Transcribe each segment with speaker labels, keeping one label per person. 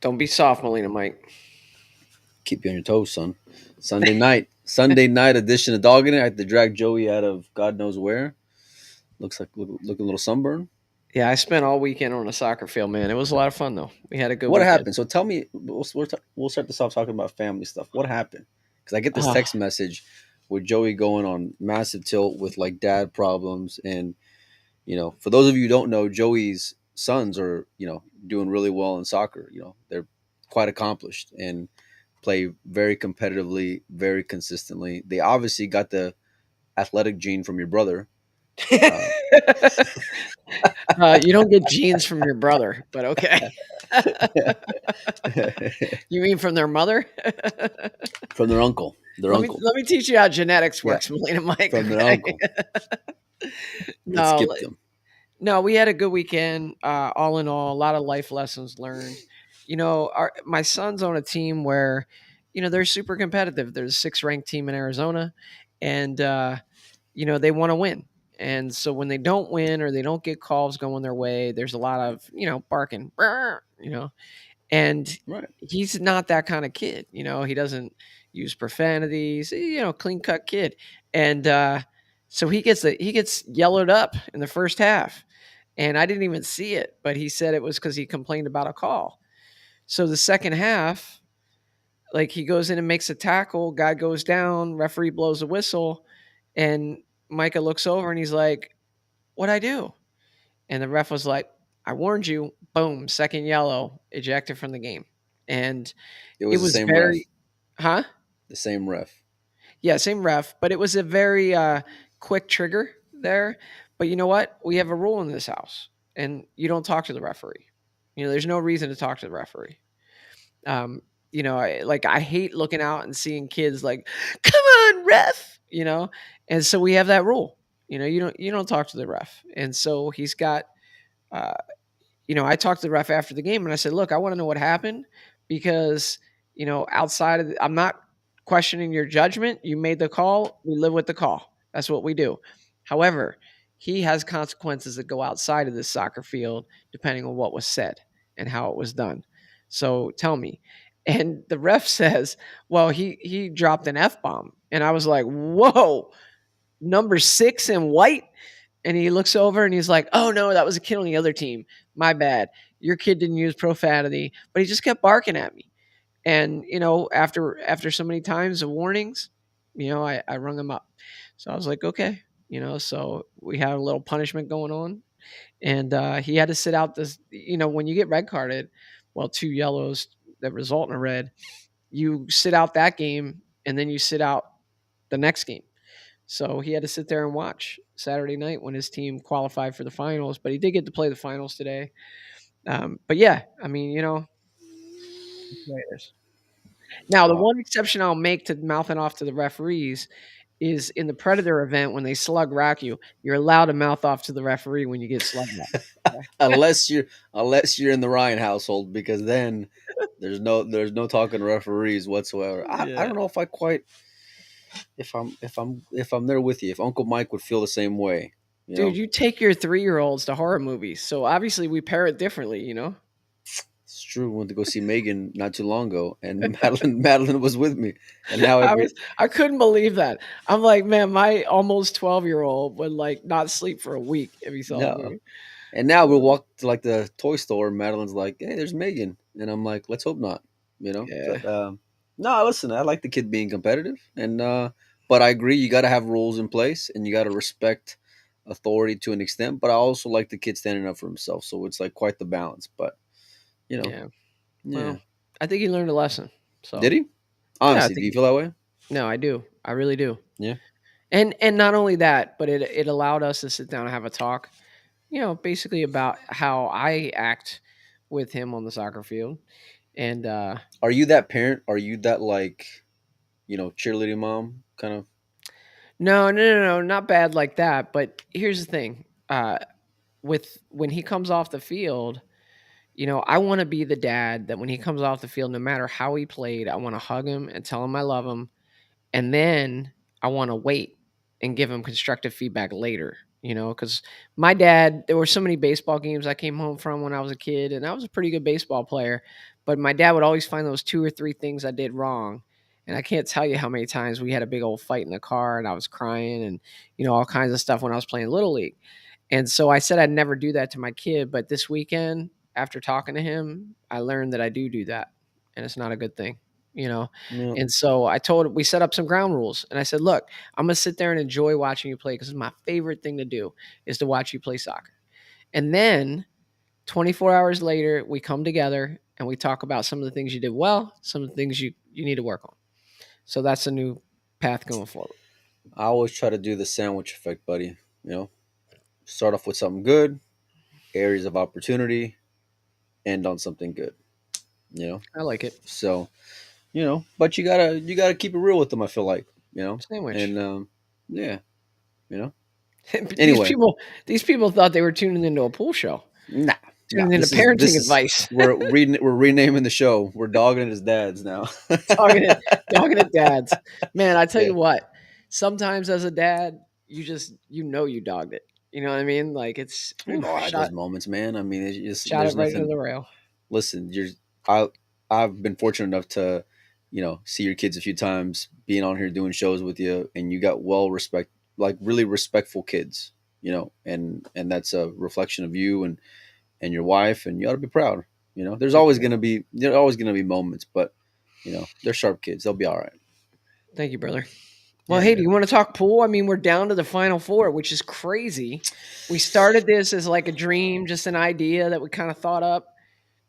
Speaker 1: Don't be soft, Molina Mike.
Speaker 2: Keep you on your toes, son. Sunday night edition of Doggin. I had to drag Joey out of God knows where. Looks like looking a little sunburn.
Speaker 1: Yeah, I spent all weekend on a soccer field, man. It was a lot of fun though. We had a good
Speaker 2: What
Speaker 1: weekend.
Speaker 2: happened? So tell me. We'll start this off talking about family stuff. What happened? Because I get this
Speaker 1: Ah,
Speaker 2: text message with Joey going on massive tilt with like dad problems, and for those of you who don't know, Joey's sons are doing really well in soccer. They're quite accomplished and play very competitively, very consistently. They obviously got the athletic gene from your brother. Uh,
Speaker 1: you don't get genes from your brother, but okay. You mean from their mother?
Speaker 2: from their uncle. Their uncle.
Speaker 1: Let me teach you how genetics
Speaker 2: Yeah,
Speaker 1: works, Molina Mike.
Speaker 2: from their
Speaker 1: Okay.
Speaker 2: uncle. It
Speaker 1: No,
Speaker 2: skipped them.
Speaker 1: no, we had a good weekend. All in all, a lot of life lessons learned. My son's on a team where, they're super competitive. There's a 6th ranked team in Arizona, and they want to win. And so when they don't win or they don't get calls going their way, there's a lot of barking, "Brr," and
Speaker 2: Right.
Speaker 1: he's not that kind of kid. He doesn't use profanities. Clean cut kid, and so he gets yellowed up in the first half, and I didn't even see it, but he said it was because he complained about a call. So the second half, like he goes in and makes a tackle, guy goes down, referee blows a whistle, and Micah looks over and he's like, "What'd I do?" And the ref was like, "I warned you." Boom, second yellow, ejected from the game. And
Speaker 2: It
Speaker 1: it
Speaker 2: was the
Speaker 1: was
Speaker 2: same ref.
Speaker 1: very, huh?
Speaker 2: The same ref.
Speaker 1: Yeah, same ref, but it was a very quick trigger there. But you know what? We have a rule in this house, and you don't talk to the referee. There's no reason to talk to the referee. Um, I hate looking out and seeing kids like, "Come on, ref," and so we have that rule. You don't talk to the ref, and so he's got. Uh, I talked to the ref after the game and I said, "Look, I want to know what happened because outside of I'm not questioning your judgment. You made the call. We live with the call. That's what we do. However, he has consequences that go outside of this soccer field depending on what was said and how it was done. So tell me." And the ref says, "Well, he dropped an F bomb," and I was like, "Whoa, number 6 in white." And he looks over and he's like, "Oh no, that was a kid on the other team. My bad. Your kid didn't use profanity," but he just kept barking at me. And after so many times of warnings, I rung him up. So I was like, okay, so we had a little punishment going on, and he had to sit out this. When you get red carded, well, 2 yellows that result in a red, you sit out that game, and then you sit out the next game. So he had to sit there and watch Saturday night when his team qualified for the finals, but he did get to play the finals today. But yeah, I mean, that's the way it is. Now, the
Speaker 2: Uh,
Speaker 1: one exception I'll make to mouthing off to the referees is in the Predator event when they slug rack you, you're allowed to mouth off to the referee when you get slugged racked.
Speaker 2: unless you're in the Ryan household, because then there's no talking referees whatsoever. I
Speaker 1: Yeah.
Speaker 2: don't know if I quite if I'm there with you. If Uncle Mike would feel the same way, you
Speaker 1: Dude,
Speaker 2: know.
Speaker 1: you take your 3-year-olds to horror movies. So obviously we pair it differently.
Speaker 2: It's true. We went to go see Megan not too long ago, and Madeline was with me, and now
Speaker 1: I
Speaker 2: every
Speaker 1: was I couldn't believe that. I'm like, man, my almost 12-year-old would like not sleep for a week if he saw a
Speaker 2: no,
Speaker 1: movie.
Speaker 2: and now we'll walk to like the toy store. And Madeline's like, "Hey, there's Megan," and I'm like, "Let's hope not,"
Speaker 1: Yeah.
Speaker 2: But no, listen, I like the kid being competitive, and but I agree, you got to have rules in place, and you got to respect authority to an extent. But I also like the kid standing up for himself, so it's like quite the balance. But you know,
Speaker 1: Yeah.
Speaker 2: yeah,
Speaker 1: Well, I think he learned a lesson.
Speaker 2: did
Speaker 1: So,
Speaker 2: he?
Speaker 1: yeah, I
Speaker 2: Honestly, do
Speaker 1: think
Speaker 2: you feel that way?
Speaker 1: no, I do. I really do.
Speaker 2: Yeah.
Speaker 1: And not only that, but it allowed us to sit down and have a talk, basically about how I act with him on the soccer field. And
Speaker 2: Are you that parent? Are you that like cheerleading mom kind of?
Speaker 1: no, no, no, no, not bad like that. But here's the thing: with when he comes off the field, I want to be the dad that when he comes off the field, no matter how he played, I want to hug him and tell him I love him, and then I want to wait and give him constructive feedback later. Because my dad, there were so many baseball games I came home from when I was a kid, and I was a pretty good baseball player. But my dad would always find those 2 or 3 things I did wrong, and I can't tell you how many times we had a big old fight in the car, and I was crying and, all kinds of stuff when I was playing Little League. And so I said I'd never do that to my kid, but this weekend, after talking to him, I learned that I do that, and it's not a good thing, you know?
Speaker 2: Yeah.
Speaker 1: And so I told we set up some ground rules, and I said, "Look, I'm gonna sit there and enjoy watching you play because my favorite thing to do is to watch you play soccer." And then 24 hours later, we come together and we talk about some of the things you did well, some of the things you need to work on. So that's a new path going forward.
Speaker 2: I always try to do the sandwich effect, buddy. You know, start off with something good, areas of opportunity, end on something good. You know,
Speaker 1: I like it.
Speaker 2: so but you gotta keep it real with them. I feel like
Speaker 1: Sandwich.
Speaker 2: and yeah, you know.
Speaker 1: these
Speaker 2: Anyway,
Speaker 1: people these people thought they were tuning into a pool show,
Speaker 2: nah, nah.
Speaker 1: tuning into
Speaker 2: This
Speaker 1: parenting
Speaker 2: is
Speaker 1: advice.
Speaker 2: we're renaming the show. We're dogging it as dads now.
Speaker 1: Talking it talking to dads. Man, I tell
Speaker 2: Yeah.
Speaker 1: you what, sometimes as a dad, you dogged it. You know what I mean? Like it's
Speaker 2: We've all had those
Speaker 1: shot
Speaker 2: moments, man. I mean, it's just
Speaker 1: shot it
Speaker 2: there's
Speaker 1: right into
Speaker 2: nothing.
Speaker 1: the rail.
Speaker 2: Listen, I I've been fortunate enough to, see your kids a few times, being on here doing shows with you, and you got like really respectful kids, and that's a reflection of you and your wife, and you ought to be proud.
Speaker 1: Thank you, man.
Speaker 2: There's always gonna be moments, but they're sharp kids. They'll be all right.
Speaker 1: Thank you, brother. Well,
Speaker 2: Yeah,
Speaker 1: hey, do
Speaker 2: man.
Speaker 1: you want to talk pool? I mean, we're down to the final four, which is crazy. We started this as like a dream, just an idea that we kind of thought up.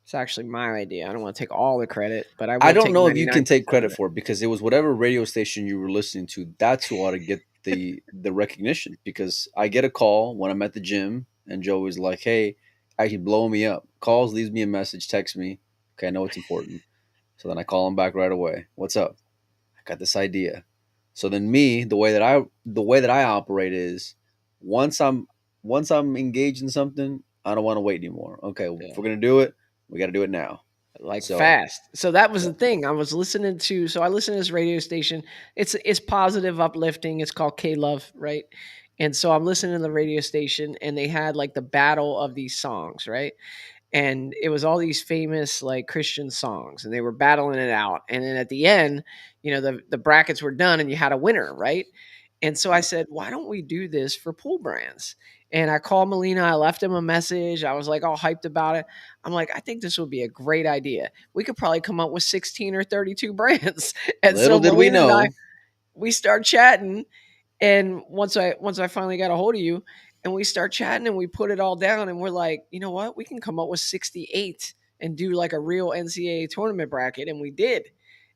Speaker 1: It's actually my idea. I don't want to take all the credit, but I
Speaker 2: I
Speaker 1: will
Speaker 2: don't
Speaker 1: take
Speaker 2: know if you can take
Speaker 1: 99% of
Speaker 2: credit
Speaker 1: it.
Speaker 2: for it because it was whatever radio station you were listening to. That's who ought to get the recognition. Because I get a call when I'm at the gym, and Joe is like, "Hey, actually blowing me up. Calls, leaves me a message, texts me. Okay, I know it's important. So then I call him back right away. What's up? I got this idea. So then me, the way that I operate is once I'm once I'm engaged in something, I don't want to wait anymore. Okay, if
Speaker 1: Yeah.
Speaker 2: we're gonna do it, we got to do it now.
Speaker 1: Like
Speaker 2: So
Speaker 1: fast. So that was
Speaker 2: yeah,
Speaker 1: the thing. I listen to this radio station. It's positive, uplifting. It's called K Love, right? And so I'm listening to the radio station and they had like the battle of these songs, right? And it was all these famous like Christian songs, and they were battling it out. And then at the end, the brackets were done, and you had a winner, right? And so I
Speaker 2: yeah.
Speaker 1: said, why don't we do this for pool brands? And I called Molina. I left him a message. I was like all hyped about it. I'm like, I think this would be a great idea. We could probably come up with 16 or 32 brands. And
Speaker 2: Little
Speaker 1: so
Speaker 2: did we
Speaker 1: Molina and I,
Speaker 2: know.
Speaker 1: we start chatting, and once I finally got a hold of you, and we start chatting and we put it all down, and we're like, you know what? We can come up with 68 and do like a real NCAA tournament bracket, and we did.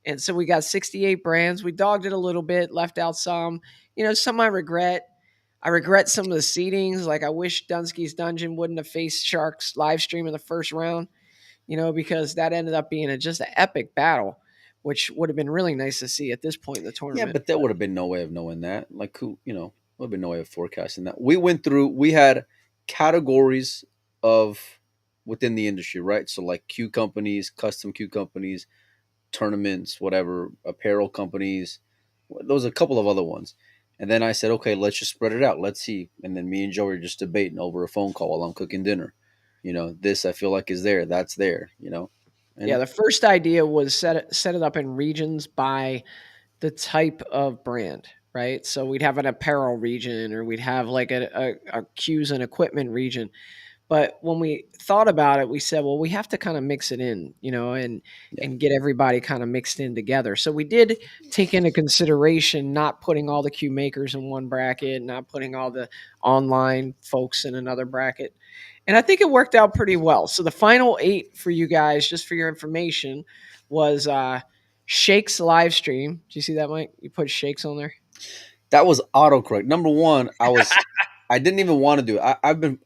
Speaker 1: And so we got 68 brands. We dogged it a little bit, left out some. Some I regret. I regret some of the seedings. Like I wish Dunsky's Dungeon wouldn't have faced Sharks live stream in the first round, because that ended up being just an epic battle, which would have been really nice to see at this point in the
Speaker 2: Yeah,
Speaker 1: tournament.
Speaker 2: but there would have been no way of knowing that. Like who, would have been no way of forecasting that. We had categories of within the industry, right? So like Q companies, custom Q companies, tournaments, whatever, apparel companies. Those are a couple of other ones. And then I said, okay, let's just spread it out. Let's see. And then me and Joey are just debating over a phone call while I'm cooking dinner. This I feel like is there, that's there.
Speaker 1: Yeah,
Speaker 2: And
Speaker 1: the first idea was set it up in regions by the type of brand, right? So we'd have an apparel region, or we'd have like a cues and equipment region. But when we thought about it, we said, well, we have to kind of mix it in, and
Speaker 2: yeah,
Speaker 1: and get everybody kind of mixed in together. So we did take into consideration not putting all the cue makers in one bracket, not putting all the online folks in another bracket. And I think it worked out pretty well. So the final 8 for you guys, just for your information, was Shake's live stream. Do you see that, Mike? You put Shakes on there.
Speaker 2: that was autocorrect. Number one, I didn't even want to do it.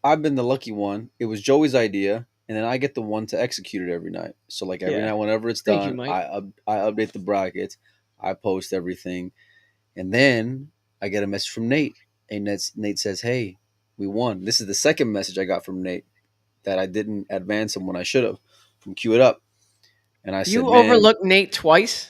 Speaker 2: I've been the lucky one. It was Joey's idea, and then I get the one to execute it every night. So like every
Speaker 1: Yeah.
Speaker 2: night, whenever it's
Speaker 1: Thank you,
Speaker 2: done,
Speaker 1: Mike.
Speaker 2: I update the brackets, I post everything, and then I get a message from Nate, and Nate says, "Hey, we won." This is the second message I got from Nate that I didn't advance him when I should have from Cue It Up, and I said,
Speaker 1: You
Speaker 2: "Man,
Speaker 1: overlooked Nate twice.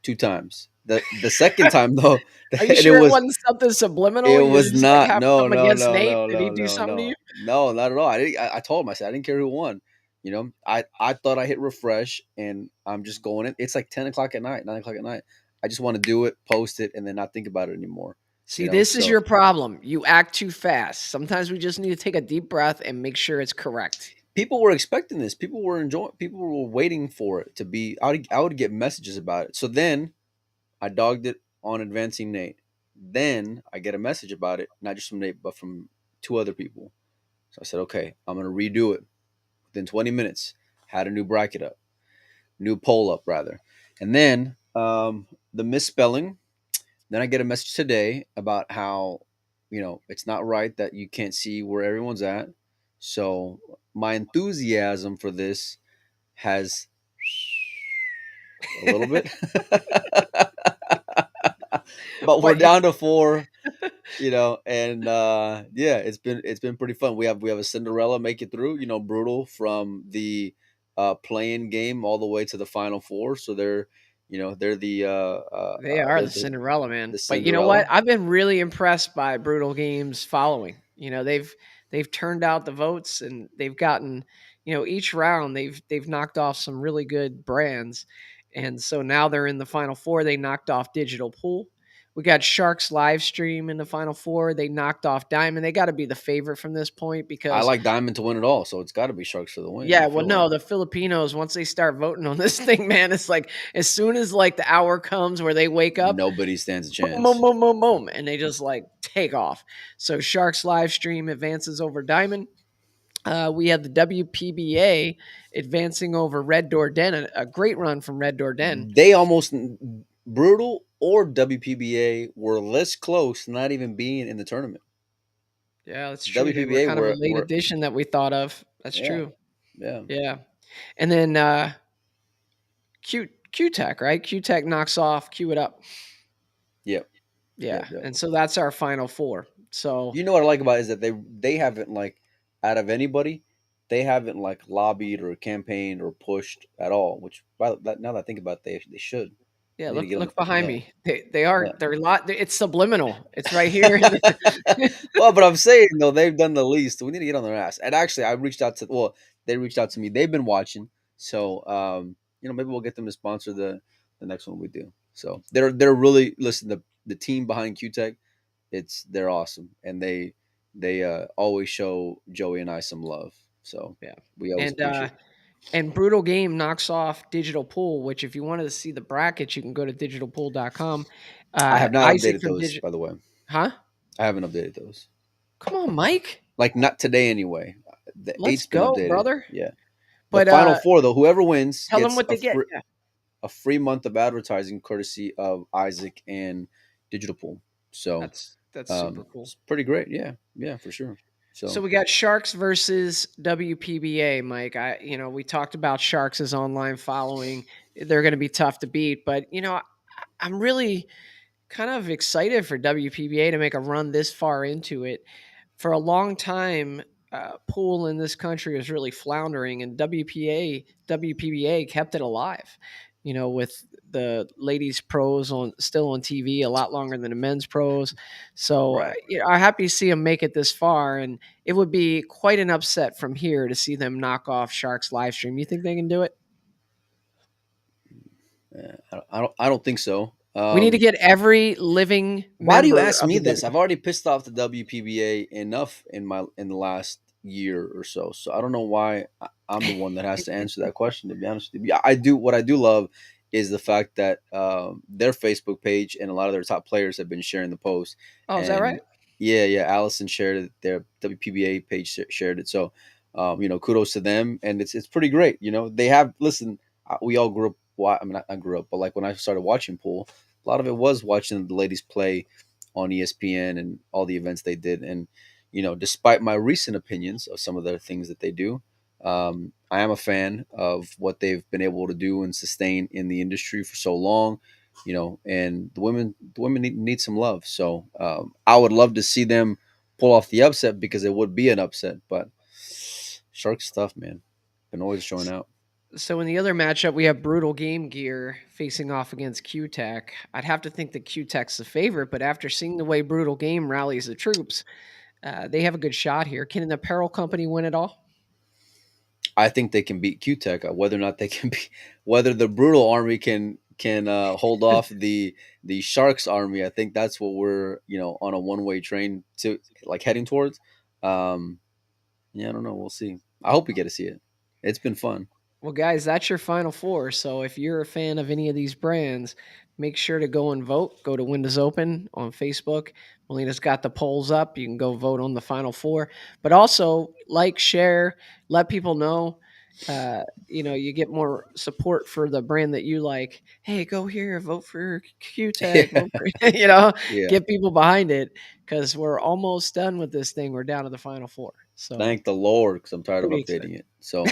Speaker 2: 2 times." The second time though,
Speaker 1: Are you
Speaker 2: and
Speaker 1: sure it wasn't something subliminal?
Speaker 2: it
Speaker 1: You were
Speaker 2: was
Speaker 1: just like
Speaker 2: not.
Speaker 1: have
Speaker 2: No,
Speaker 1: something
Speaker 2: no,
Speaker 1: against
Speaker 2: no,
Speaker 1: Nate?
Speaker 2: no,
Speaker 1: Did he
Speaker 2: no,
Speaker 1: do
Speaker 2: no,
Speaker 1: something to you?
Speaker 2: no, no, not at all. I told him. I said I didn't care who won. I thought I hit refresh and I'm just going in. It's like 10 o'clock at night, 9 o'clock at night. I just want to do it, post it, and then not think about it anymore.
Speaker 1: See, this is
Speaker 2: So
Speaker 1: your problem. You act too fast. Sometimes we just need to take a deep breath and make sure it's correct.
Speaker 2: people were expecting this. People were enjoying. People were waiting for it to be. I would get messages about it. So then I dogged it on advancing Nate. Then I get a message about it, not just from Nate, but from two other people. So I said, okay, I'm gonna redo it within 20 minutes. Had a new bracket up, new poll up rather, and then the misspelling. Then I get a message today about how it's not right that you can't see where everyone's at. So my enthusiasm for this has a little bit, but we're
Speaker 1: What you
Speaker 2: down to four. And yeah, it's been pretty fun. We have a Cinderella make it through, brutal from the playing game all the way to the final four. So they're
Speaker 1: They are
Speaker 2: they're
Speaker 1: the Cinderella man.
Speaker 2: the
Speaker 1: But you know what?
Speaker 2: Cinderella.
Speaker 1: I've been really impressed by Brutal Games following. They've turned out the votes and they've gotten, each round they've knocked off some really good brands. And so now they're in the final four. They knocked off Digital Pool. We got Sharks live stream in the final four. They knocked off Diamond. They got to be the favorite from this point
Speaker 2: I
Speaker 1: because
Speaker 2: like Diamond to win it all, so it's got to be Sharks for the win. I
Speaker 1: yeah, well,
Speaker 2: feel like
Speaker 1: no, the Filipinos, once they start voting on this thing, man, it's like as soon as like the hour comes where they wake up,
Speaker 2: nobody stands a
Speaker 1: boom, boom,
Speaker 2: chance.
Speaker 1: boom, boom, boom, and they just like take off. So Sharks live stream advances over Diamond. We had the WPBA advancing over Red Door Den, a great run from Red Door Den.
Speaker 2: They almost brutal or WPBA were less close, not even being in the tournament.
Speaker 1: Yeah, that's true. They were
Speaker 2: WPBA
Speaker 1: kind of a late
Speaker 2: were
Speaker 1: addition that we thought of. That's
Speaker 2: yeah,
Speaker 1: true.
Speaker 2: yeah,
Speaker 1: Yeah, and then Q Tech, right? Q Tech knocks off Q It Up.
Speaker 2: yep,
Speaker 1: Yeah,
Speaker 2: yep, yep.
Speaker 1: and so that's our final four. So
Speaker 2: You know what I like about it is that they haven't like out of anybody, they haven't like lobbied or campaigned or pushed at all. Which now that I think about it, they should.
Speaker 1: yeah,
Speaker 2: We need to get on
Speaker 1: look behind
Speaker 2: yeah,
Speaker 1: me. They are
Speaker 2: yeah.
Speaker 1: they're a lot. It's subliminal. It's right here.
Speaker 2: Well, but I'm saying though they've done the least. We need to get on their ass. And actually, I reached out to they reached out to me. They've been watching, so maybe we'll get them to sponsor the next one we do. So they're really listen. The team behind QTech, they're awesome, and they always show Joey and I some love. So
Speaker 1: Yeah,
Speaker 2: we always
Speaker 1: and
Speaker 2: appreciate it.
Speaker 1: Brutal Game knocks off Digital Pool. Which, if you wanted to see the brackets, you can go to digitalpool.com.
Speaker 2: I have not
Speaker 1: Isaac
Speaker 2: updated
Speaker 1: from
Speaker 2: those,
Speaker 1: Digital,
Speaker 2: by the way.
Speaker 1: huh?
Speaker 2: I haven't updated those.
Speaker 1: Come on, Mike.
Speaker 2: Like not today anyway. The
Speaker 1: Let's
Speaker 2: eight's been
Speaker 1: go,
Speaker 2: updated.
Speaker 1: brother.
Speaker 2: Yeah. The
Speaker 1: But
Speaker 2: final four though, whoever wins
Speaker 1: tell them
Speaker 2: gets
Speaker 1: what they get. Yeah,
Speaker 2: a free month of advertising courtesy of Isaac and Digital Pool. So
Speaker 1: that's super cool.
Speaker 2: it's pretty great. Yeah, yeah, for sure.
Speaker 1: So
Speaker 2: So
Speaker 1: we got Sharks versus WPBA, Mike. We talked about Sharks' online following. They're going to be tough to beat, but I'm really kind of excited for WPBA to make a run this far into it. For a long time, pool in this country was really floundering, and WPBA kept it alive. With the ladies pros still on TV a lot longer than the men's pros. So
Speaker 2: right.
Speaker 1: I'm happy to see them make it this far, and it would be quite an upset from here to see them knock off Sharks live stream. You think they can do it?
Speaker 2: Yeah, I don't think so.
Speaker 1: We need to get every living
Speaker 2: Why do you
Speaker 1: member
Speaker 2: ask
Speaker 1: of
Speaker 2: me
Speaker 1: the
Speaker 2: this? I've already pissed off the WPBA enough in the last year or so. So I don't know why I'm the one that has to answer that question. To be honest with you, yeah, I do. What I do love is the fact that their Facebook page and a lot of their top players have been sharing the post.
Speaker 1: Oh, is that right?
Speaker 2: And yeah, yeah, Allison shared it. Their WPBA page shared it. So kudos to them. And it's pretty great. They have listen. We all grew up. I mean, I grew up, but like when I started watching pool, a lot of it was watching the ladies play on ESPN and all the events they did. And despite my recent opinions of some of the things that they do, I am a fan of what they've been able to do and sustain in the industry for so long. And the women need some love. So I would love to see them pull off the upset because it would be an upset. But Shark stuff, man, been always showing out.
Speaker 1: So in the other matchup, we have Brutal Game Gear facing off against Q-Tech. I'd have to think that Q-Tech's the favorite, but after seeing the way Brutal Game rallies the troops, they have a good shot here. Can an apparel company win it all?
Speaker 2: I think they can beat Q-Tech. Whether or not they can be, whether the Brutal Army can hold off the Sharks Army, I think that's what we're on a one way train to like heading towards. Um, yeah, I don't know. We'll see. I hope we get to see it. It's been fun.
Speaker 1: Well, guys, that's your final four. So if you're a fan of any of these brands, make sure to go and vote. Go to Windows Open on Facebook. Melina's got the polls up. You can go vote on the final four. But also like, share, let people know. You get more support for the brand that you like. Hey, go here, vote for Q-Tech, vote for
Speaker 2: Yeah.
Speaker 1: get people behind it because we're almost done with this thing. We're down to the final four. So
Speaker 2: Thank the Lord, because I'm tired of
Speaker 1: pretty excited.
Speaker 2: updating it. So,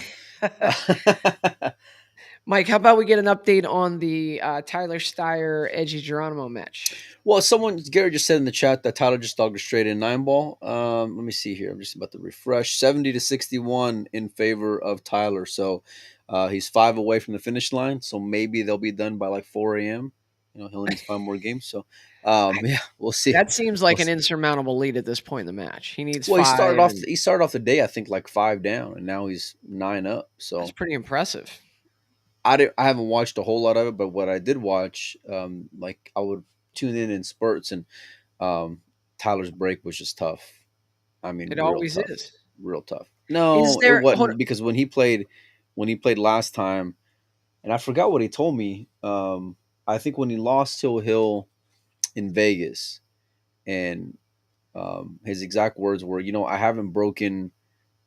Speaker 1: Mike, how about we get an update on the Tyler Styer Edgy Geronimo match?
Speaker 2: well, someone Gary just said in the chat that Tyler just dogged a straight in 9 ball. Let me see here. I'm just about to refresh. 70-61 in favor of Tyler. So he's 5 away from the finish line. So maybe they'll be done by like 4 a.m. He'll need to find more games. So yeah, we'll see.
Speaker 1: That seems
Speaker 2: We'll
Speaker 1: like an
Speaker 2: see.
Speaker 1: insurmountable lead at this point in the match. He needs
Speaker 2: Well, he started
Speaker 1: five,
Speaker 2: off.
Speaker 1: and
Speaker 2: He started off the day, I think, like 5 down, and now he's 9 up.
Speaker 1: that's
Speaker 2: So
Speaker 1: pretty impressive.
Speaker 2: I haven't watched a whole lot of it, but what I did watch, like I would tune in spurts, and um, Tyler's break was just tough. I mean,
Speaker 1: It
Speaker 2: real
Speaker 1: always
Speaker 2: tough,
Speaker 1: is.
Speaker 2: real tough.
Speaker 1: Is
Speaker 2: No, it
Speaker 1: there? Hold on.
Speaker 2: wasn't because when he played last time, and I forgot what he told me. I think when he lost to Hill in Vegas, and his exact words were, I haven't broken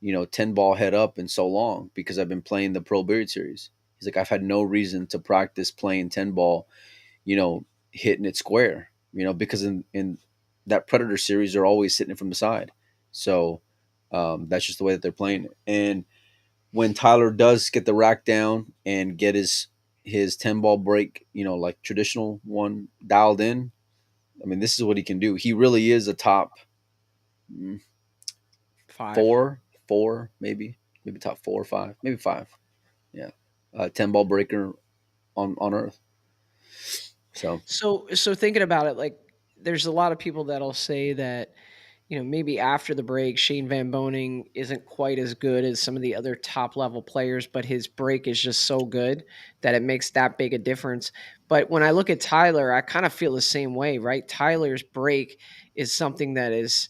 Speaker 2: 10 ball head up in so long because I've been playing the Pro Beard Series. He's like, I've had no reason to practice playing 10 ball, hitting it square, because in that Predator series, they're always hitting it from the side. So that's just the way that they're playing it. And when Tyler does get the rack down and get his 10 ball break, like traditional one dialed in, I mean, this is what he can do. He really is a top mm,
Speaker 1: Five.
Speaker 2: four, maybe top 4 or 5, maybe 5. Yeah, 10 ball breaker on Earth. So
Speaker 1: So thinking about it, like, there's a lot of people that'll say that maybe after the break, Shane Van Boning isn't quite as good as some of the other top level players, but his break is just so good that it makes that big a difference. But when I look at Tyler, I kind of feel the same way, right? Tyler's break is something that is,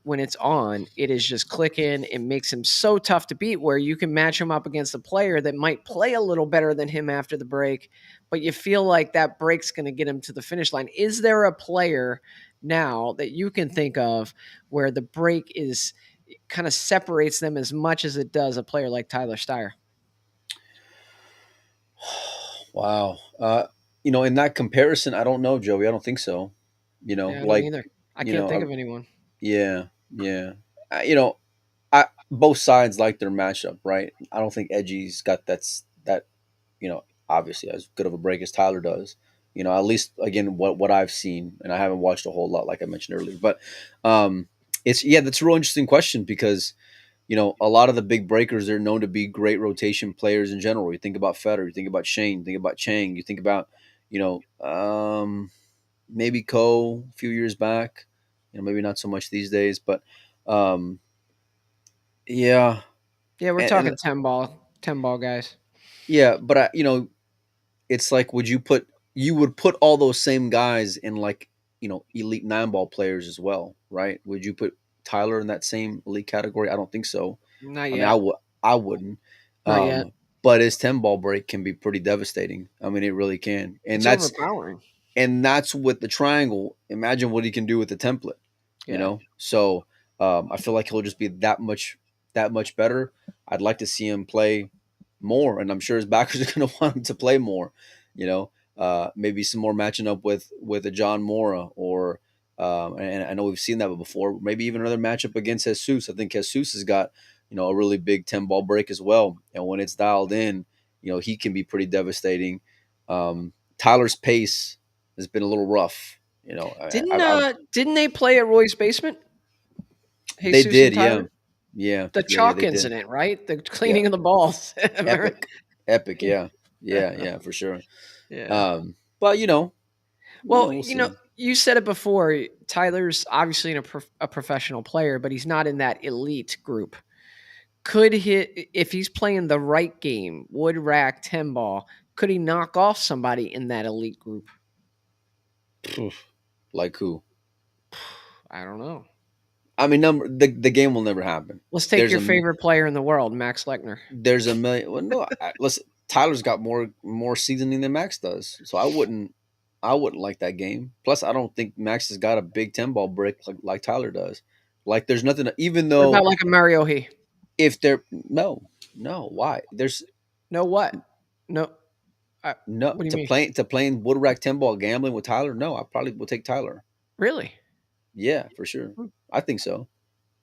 Speaker 1: when it's on, it is just clicking. It makes him so tough to beat where you can match him up against a player that might play a little better than him after the break, but you feel like that break's going to get him to the finish line. Is there a player now that you can think of where the break is kind of separates them as much as it does a player like Tyler Styer?
Speaker 2: wow. In that comparison, I don't know, Joey. I don't think so.
Speaker 1: Yeah, I don't
Speaker 2: Like,
Speaker 1: either. I
Speaker 2: you
Speaker 1: can't
Speaker 2: know,
Speaker 1: think of anyone.
Speaker 2: yeah, yeah. I both sides like their matchup, right? I don't think Edgy's got that obviously as good of a break as Tyler does. At least again what I've seen, and I haven't watched a whole lot, like I mentioned earlier. But um, that's a real interesting question because a lot of the big breakers are known to be great rotation players in general. You think about Federer, you think about Shane, you think about Chang, you think about you know maybe Ko a few years back. Maybe not so much these days, but um, yeah,
Speaker 1: Yeah, we're
Speaker 2: and
Speaker 1: talking 10 ball guys.
Speaker 2: yeah, but it's like you would put all those same guys in like elite 9 ball players as well, right? Would you put Tyler in that same elite category? I don't think so.
Speaker 1: Not
Speaker 2: I mean,
Speaker 1: yet.
Speaker 2: I wouldn't.
Speaker 1: Not yet.
Speaker 2: But his 10 ball break can be pretty devastating. I mean, it really can,
Speaker 1: It's overpowering.
Speaker 2: and that's with the triangle. Imagine what he can do with the template.
Speaker 1: Yeah.
Speaker 2: So I feel like he'll just be that much better. I'd like to see him play more, and I'm sure his backers are going to want him to play more. Maybe some more matching up with a John Mora, or and I know we've seen that before. Maybe even another matchup against Jesus. I think Jesus has got a really big 10 ball break as well, and when it's dialed in, he can be pretty devastating. Tyler's pace has been a little rough.
Speaker 1: Didn't they play at Roy's basement?
Speaker 2: They
Speaker 1: Jesus and
Speaker 2: did, yeah,
Speaker 1: Tyler?
Speaker 2: yeah,
Speaker 1: The
Speaker 2: yeah,
Speaker 1: chalk
Speaker 2: they did,
Speaker 1: incident, right? The
Speaker 2: yeah,
Speaker 1: cleaning of the balls. Remember?
Speaker 2: epic, epic, yeah, yeah, yeah, for sure.
Speaker 1: Yeah.
Speaker 2: But
Speaker 1: Well,
Speaker 2: we'll see.
Speaker 1: you said it before. Tyler's obviously a professional player, but he's not in that elite group. Could he, if he's playing the right game, wood rack 10 ball, could he knock off somebody in that elite group?
Speaker 2: Oof. Like who?
Speaker 1: I don't know.
Speaker 2: I mean, the game will never happen.
Speaker 1: Let's take
Speaker 2: There's
Speaker 1: your
Speaker 2: a
Speaker 1: favorite player in the world, Max Lechner.
Speaker 2: there's a million. Well, no, listen. Tyler's got more seasoning than Max does, so I wouldn't like that game. Plus, I don't think Max has got a big 10 ball break like Tyler does. Like, there's nothing. Even
Speaker 1: What about
Speaker 2: though
Speaker 1: like a Mario He?
Speaker 2: if they're no, why? There's
Speaker 1: No, what? No.
Speaker 2: no
Speaker 1: What do you mean?
Speaker 2: to playing wood rack 10 ball gambling with Tyler. No, I probably would take Tyler.
Speaker 1: Really?
Speaker 2: Yeah, for sure.
Speaker 1: Hmm.
Speaker 2: I think so.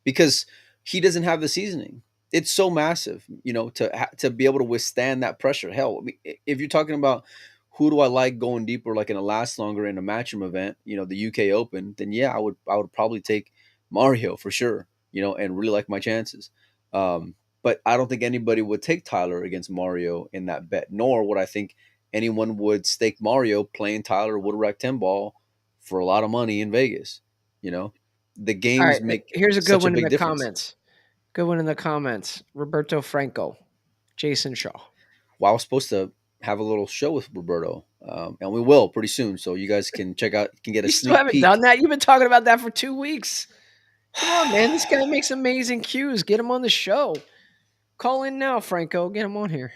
Speaker 2: Because he doesn't have the seasoning. It's so massive, to be able to withstand that pressure. Hell, I mean, if you're talking about who do I like going deeper, like in a last longer in a matchroom event, the UK Open, then yeah, I would probably take Mario for sure, and really like my chances. But I don't think anybody would take Tyler against Mario in that bet, nor would I think anyone would stake Mario playing Tyler Woodраck 10 ball for a lot of money in Vegas. You know, the
Speaker 1: All right.
Speaker 2: games make
Speaker 1: Here's a good
Speaker 2: such a
Speaker 1: one in
Speaker 2: big
Speaker 1: the
Speaker 2: difference.
Speaker 1: comments. Good one in the comments. Roberto Franco, Jason Shaw.
Speaker 2: Well, I was supposed to have a little show with Roberto, and we will pretty soon. So you guys can check out, can get a
Speaker 1: You still
Speaker 2: sneak
Speaker 1: haven't done
Speaker 2: peek.
Speaker 1: that? You've been talking about that for 2 weeks. Come on, man. This guy makes amazing cues. Get him on the show. Call in now, Franco. Get him on here.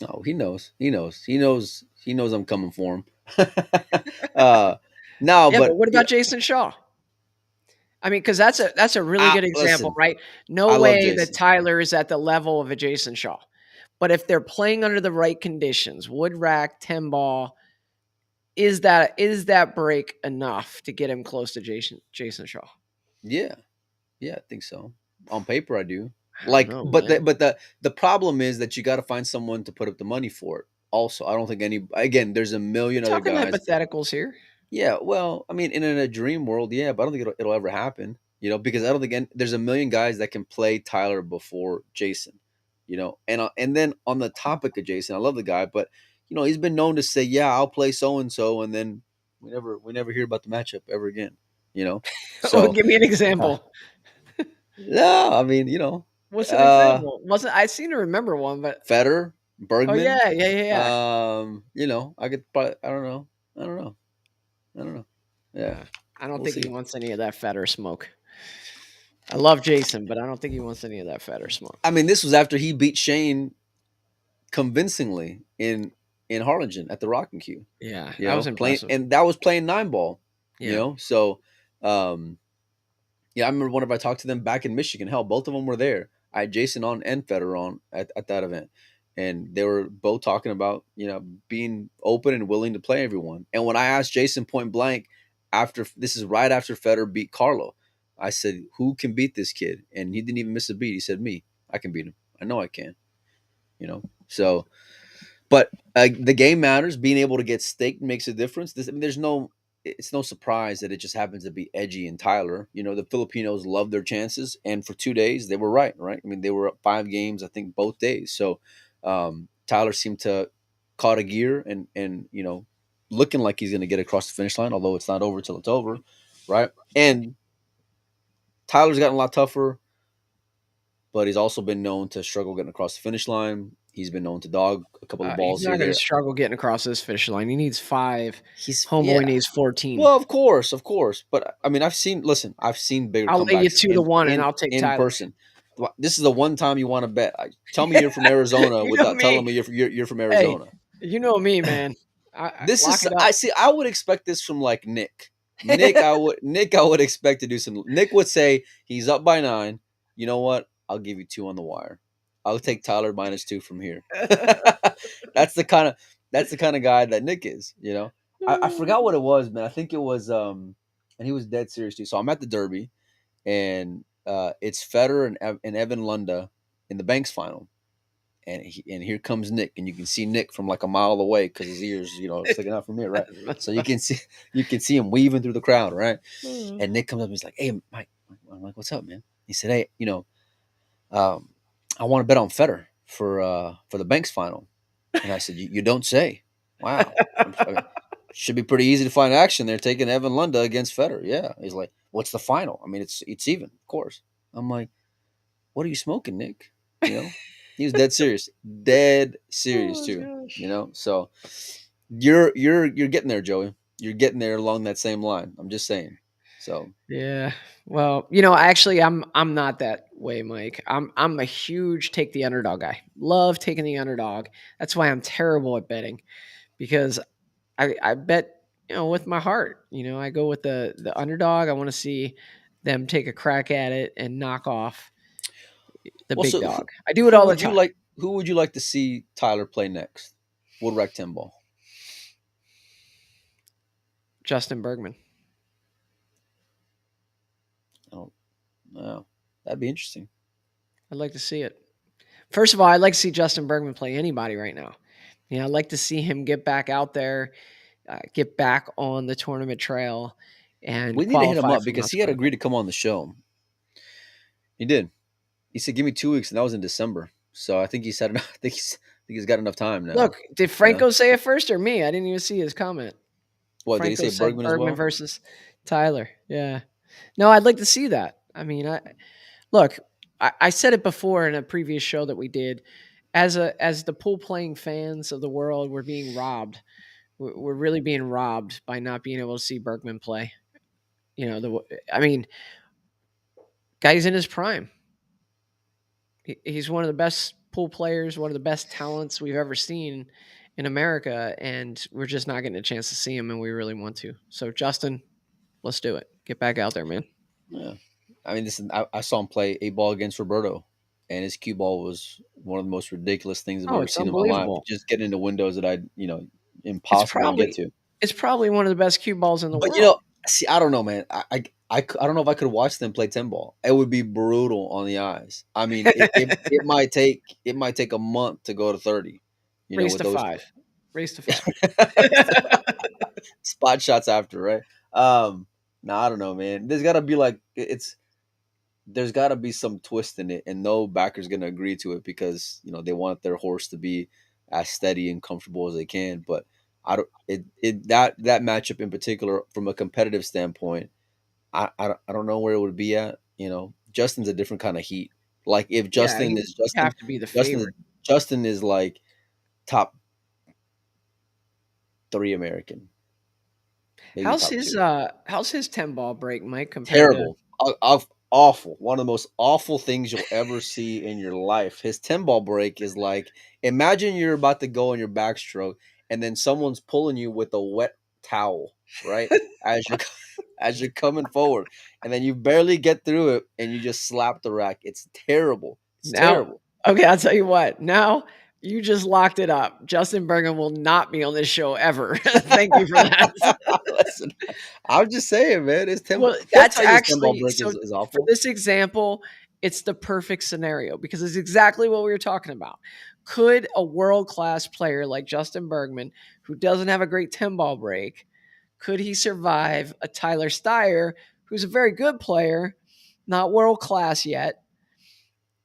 Speaker 2: Oh, he knows. He knows. He knows. He knows I'm coming for him. uh, no,
Speaker 1: Yeah, but
Speaker 2: but
Speaker 1: what about Jason Shaw? I mean, because that's a really good example,
Speaker 2: listen,
Speaker 1: right? No
Speaker 2: I love
Speaker 1: way that
Speaker 2: Jason.
Speaker 1: Tyler is at the level of a Jason Shaw. But if they're playing under the right conditions, wood rack, 10 ball, is that break enough to get him close to Jason Shaw?
Speaker 2: Yeah, yeah, I think so. On paper, I do.
Speaker 1: I don't
Speaker 2: Like,
Speaker 1: know,
Speaker 2: but
Speaker 1: man.
Speaker 2: the problem is that you got to find someone to put up the money for it. Also, I don't think any. Again, there's a
Speaker 1: We're
Speaker 2: million other
Speaker 1: talking
Speaker 2: guys.
Speaker 1: hypotheticals here.
Speaker 2: Yeah, well, I mean, in a dream world, yeah, but I don't think it'll ever happen. Because I don't think there's a million guys that can play Tyler before Jason. And then on the topic of Jason, I love the guy, but he's been known to say, "Yeah, I'll play so and so," and then we never hear about the matchup ever again. You know,
Speaker 1: Oh,
Speaker 2: so
Speaker 1: give me an
Speaker 2: uh,
Speaker 1: example.
Speaker 2: no, I mean,
Speaker 1: What's an
Speaker 2: uh,
Speaker 1: example? Wasn't I seem to remember one, but
Speaker 2: Federer,
Speaker 1: oh
Speaker 2: Bergman,
Speaker 1: yeah, yeah, yeah, yeah.
Speaker 2: I could probably, I don't know, I don't know, I don't know. Yeah,
Speaker 1: I don't
Speaker 2: we'll
Speaker 1: think he
Speaker 2: see.
Speaker 1: wants any of that Federer smoke. I love Jason, but I don't think he wants any of that Federer smoke.
Speaker 2: I mean, this was after he beat Shane convincingly in Harlingen at the Rocking Q.
Speaker 1: Yeah, that was
Speaker 2: Playing,
Speaker 1: impressive.
Speaker 2: and that was playing 9 ball.
Speaker 1: Yeah.
Speaker 2: So um, yeah, I remember whenever I talked to them back in Michigan. Hell, both of them were there. I had Jason on and Federer on at that event, and they were both talking about being open and willing to play everyone. And when I asked Jason point blank, after this is right after Federer beat Carlo, I said, "Who can beat this kid?" And he didn't even miss a beat. He said, "Me, I can beat him. I know I can." So but the game matters. Being able to get staked makes a difference. I mean, it's no surprise that it just happens to be Edgy and Tyler. The Filipinos love their chances, and for 2 days they were right. Right. I mean, they were up 5 games, I think, both days. So Tyler seemed to caught a gear and looking like he's going to get across the finish line, although it's not over till it's over, right? And Tyler's gotten a lot tougher, but he's also been known to struggle getting across the finish line. He's been known to dog a couple of
Speaker 1: He's
Speaker 2: balls here
Speaker 1: not going to
Speaker 2: there.
Speaker 1: struggle getting across this finish line. He needs 5.
Speaker 2: He's
Speaker 1: Homeboy
Speaker 2: yeah.
Speaker 1: needs 14.
Speaker 2: Well, of course, but I mean, I've seen bigger
Speaker 1: I'll lay you
Speaker 2: comebacks
Speaker 1: 2-1, and
Speaker 2: in
Speaker 1: I'll take
Speaker 2: in
Speaker 1: Tyler.
Speaker 2: person. This is the one time you want to bet. Tell me you're from Arizona
Speaker 1: You know
Speaker 2: without telling
Speaker 1: me.
Speaker 2: me you're from
Speaker 1: Hey,
Speaker 2: Arizona.
Speaker 1: you know me, man. I
Speaker 2: This
Speaker 1: lock
Speaker 2: is
Speaker 1: it
Speaker 2: I
Speaker 1: up.
Speaker 2: see. I would expect this from like Nick. Nick. I would expect to do some. Nick would say he's up by 9. You know what? I'll give you 2 on the wire. I'll take Tyler -2 from here. that's the kind of that's the kind of guy that Nick is. I forgot what it was, man. I think it was and he was dead serious too. So I'm at the Derby, and it's Federer and Evan Lunda in the Banks final, and here comes Nick, and you can see Nick from like a mile away because his ears, sticking out from here, right? So you can see him weaving through the crowd, right? And Nick comes up and he's like, "Hey, Mike." I'm like, "What's up, man?" He said, "Hey, um, I want to bet on Federer for the Banks final." And I said, "You don't say." Wow. I mean, should be pretty easy to find action there taking Evan Lunda against Federer. Yeah. He's like, "What's the final?" I mean, it's even, of course. I'm like, "What are you smoking, Nick?" He was dead serious
Speaker 1: Oh
Speaker 2: too.
Speaker 1: gosh.
Speaker 2: So you're getting there, Joey. You're getting there along that same line. I'm just saying. So
Speaker 1: Yeah. Well, actually I'm not that way, Mike. I'm a huge take the underdog guy. Love taking the underdog. That's why I'm terrible at betting because I bet, with my heart. I go with the underdog. I want to see them take a crack at it and knock off the
Speaker 2: well,
Speaker 1: big
Speaker 2: so
Speaker 1: dog. I do it all the time.
Speaker 2: who would you like to see Tyler play next? Wood Rec Timball.
Speaker 1: Justin Bergman.
Speaker 2: Oh, no, that'd be interesting.
Speaker 1: I'd like to see it. First of all, I'd like to see Justin Bergman play anybody right now. I'd like to see him get back out there, get back on the tournament trail, and
Speaker 2: We need to hit him
Speaker 1: qualify
Speaker 2: up
Speaker 1: for
Speaker 2: because he had
Speaker 1: Moscow.
Speaker 2: agreed to come on the show. He did. He said, "Give me 2 weeks," and that was in December. So I think he said, I think he's got enough time now.
Speaker 1: Look, did
Speaker 2: You know
Speaker 1: Franco say it first or me? I didn't even see his comment.
Speaker 2: what did he
Speaker 1: Franco
Speaker 2: say?
Speaker 1: said
Speaker 2: Bergman as
Speaker 1: Bergman
Speaker 2: well.
Speaker 1: versus Tyler. Yeah. No, I'd like to see that. I mean, look. I said it before in a previous show that we did. As the pool playing fans of the world, we're being robbed. We're really being robbed by not being able to see Bergman play. I mean, guy's in his prime. He's one of the best pool players, one of the best talents we've ever seen in America, and we're just not getting a chance to see him, and we really want to. So, Justin, let's do it. Get back out there, man.
Speaker 2: Yeah. I mean, I saw him play a ball against Roberto, and his cue ball was one of the most ridiculous things I've
Speaker 1: Oh,
Speaker 2: ever
Speaker 1: it's
Speaker 2: seen in my life.
Speaker 1: unbelievable.
Speaker 2: Just getting into windows that
Speaker 1: It's
Speaker 2: impossible to get
Speaker 1: probably
Speaker 2: to.
Speaker 1: it's probably one of the best cue balls in the
Speaker 2: But
Speaker 1: world.
Speaker 2: see, I don't know, man. I don't know if I could watch them play 10 ball. It would be brutal on the eyes. I mean, it might take a month to go to 30.
Speaker 1: Race
Speaker 2: With
Speaker 1: to
Speaker 2: those
Speaker 1: five. Race to five.
Speaker 2: spot shots after, right? No, I don't know, man. There's got to be like it's there's got to be some twist in it, and no backer's gonna agree to it because they want their horse to be as steady and comfortable as they can. But I don't that matchup in particular, from a competitive standpoint, I don't know where it would be at. Justin's a different kind of heat. Like if
Speaker 1: Yeah,
Speaker 2: Justin
Speaker 1: he'd
Speaker 2: is
Speaker 1: have
Speaker 2: Justin,
Speaker 1: to be the
Speaker 2: Justin,
Speaker 1: favorite.
Speaker 2: Justin is like top three American, maybe top two.
Speaker 1: How's his 10 ball break, Mike, compared to
Speaker 2: Terrible. Awful. One of the most awful things you'll ever see in your life. His 10 ball break is like, imagine you're about to go on your backstroke and then someone's pulling you with a wet towel, right? As you're as you're coming forward. And then you barely get through it and you just slap the rack. It's terrible. It's
Speaker 1: now?
Speaker 2: terrible.
Speaker 1: Okay, I'll tell you what. Now you just locked it up. Justin Bergen will not be on this show ever. Thank you for that.
Speaker 2: Listen, I'm just saying, man. His 10
Speaker 1: Well,
Speaker 2: He'll
Speaker 1: that's
Speaker 2: tell you his 10 ball
Speaker 1: actually
Speaker 2: break
Speaker 1: so
Speaker 2: is
Speaker 1: for
Speaker 2: awful.
Speaker 1: this example, it's the perfect scenario because it's exactly what we were talking about. Could a world-class player like Justin Bergman, who doesn't have a great 10 ball break, could he survive a Tyler Styer, who's a very good player, not world class yet,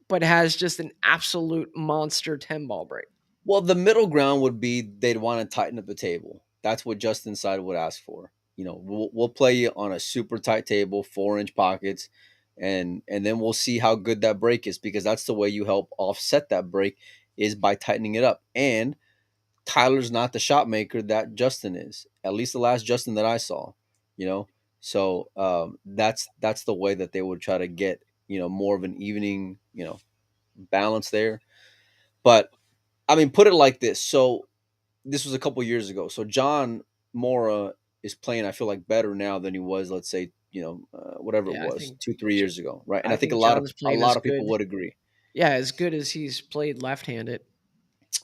Speaker 1: but has just an absolute monster 10 ball break?
Speaker 2: Well, the middle ground would be they'd want to tighten up the table. That's what Justin side would ask for. We'll play you on a super tight table, 4-inch pockets, and then we'll see how good that break is because that's the way you help offset that break is by tightening it up. And Tyler's not the shot maker that Justin is. At least the last Justin that I saw. You know, so that's the way that they would try to get more of an evening balance there. But I mean, put it like this. So this was a couple years ago. So John Mora is playing. I feel like better now than he was. Let's say whatever it
Speaker 1: Yeah,
Speaker 2: was 2 3 years ago, right? And I
Speaker 1: I
Speaker 2: think
Speaker 1: think John's
Speaker 2: a
Speaker 1: playing
Speaker 2: lot
Speaker 1: as
Speaker 2: of people
Speaker 1: good.
Speaker 2: would agree,
Speaker 1: Yeah, as good as he's played left-handed.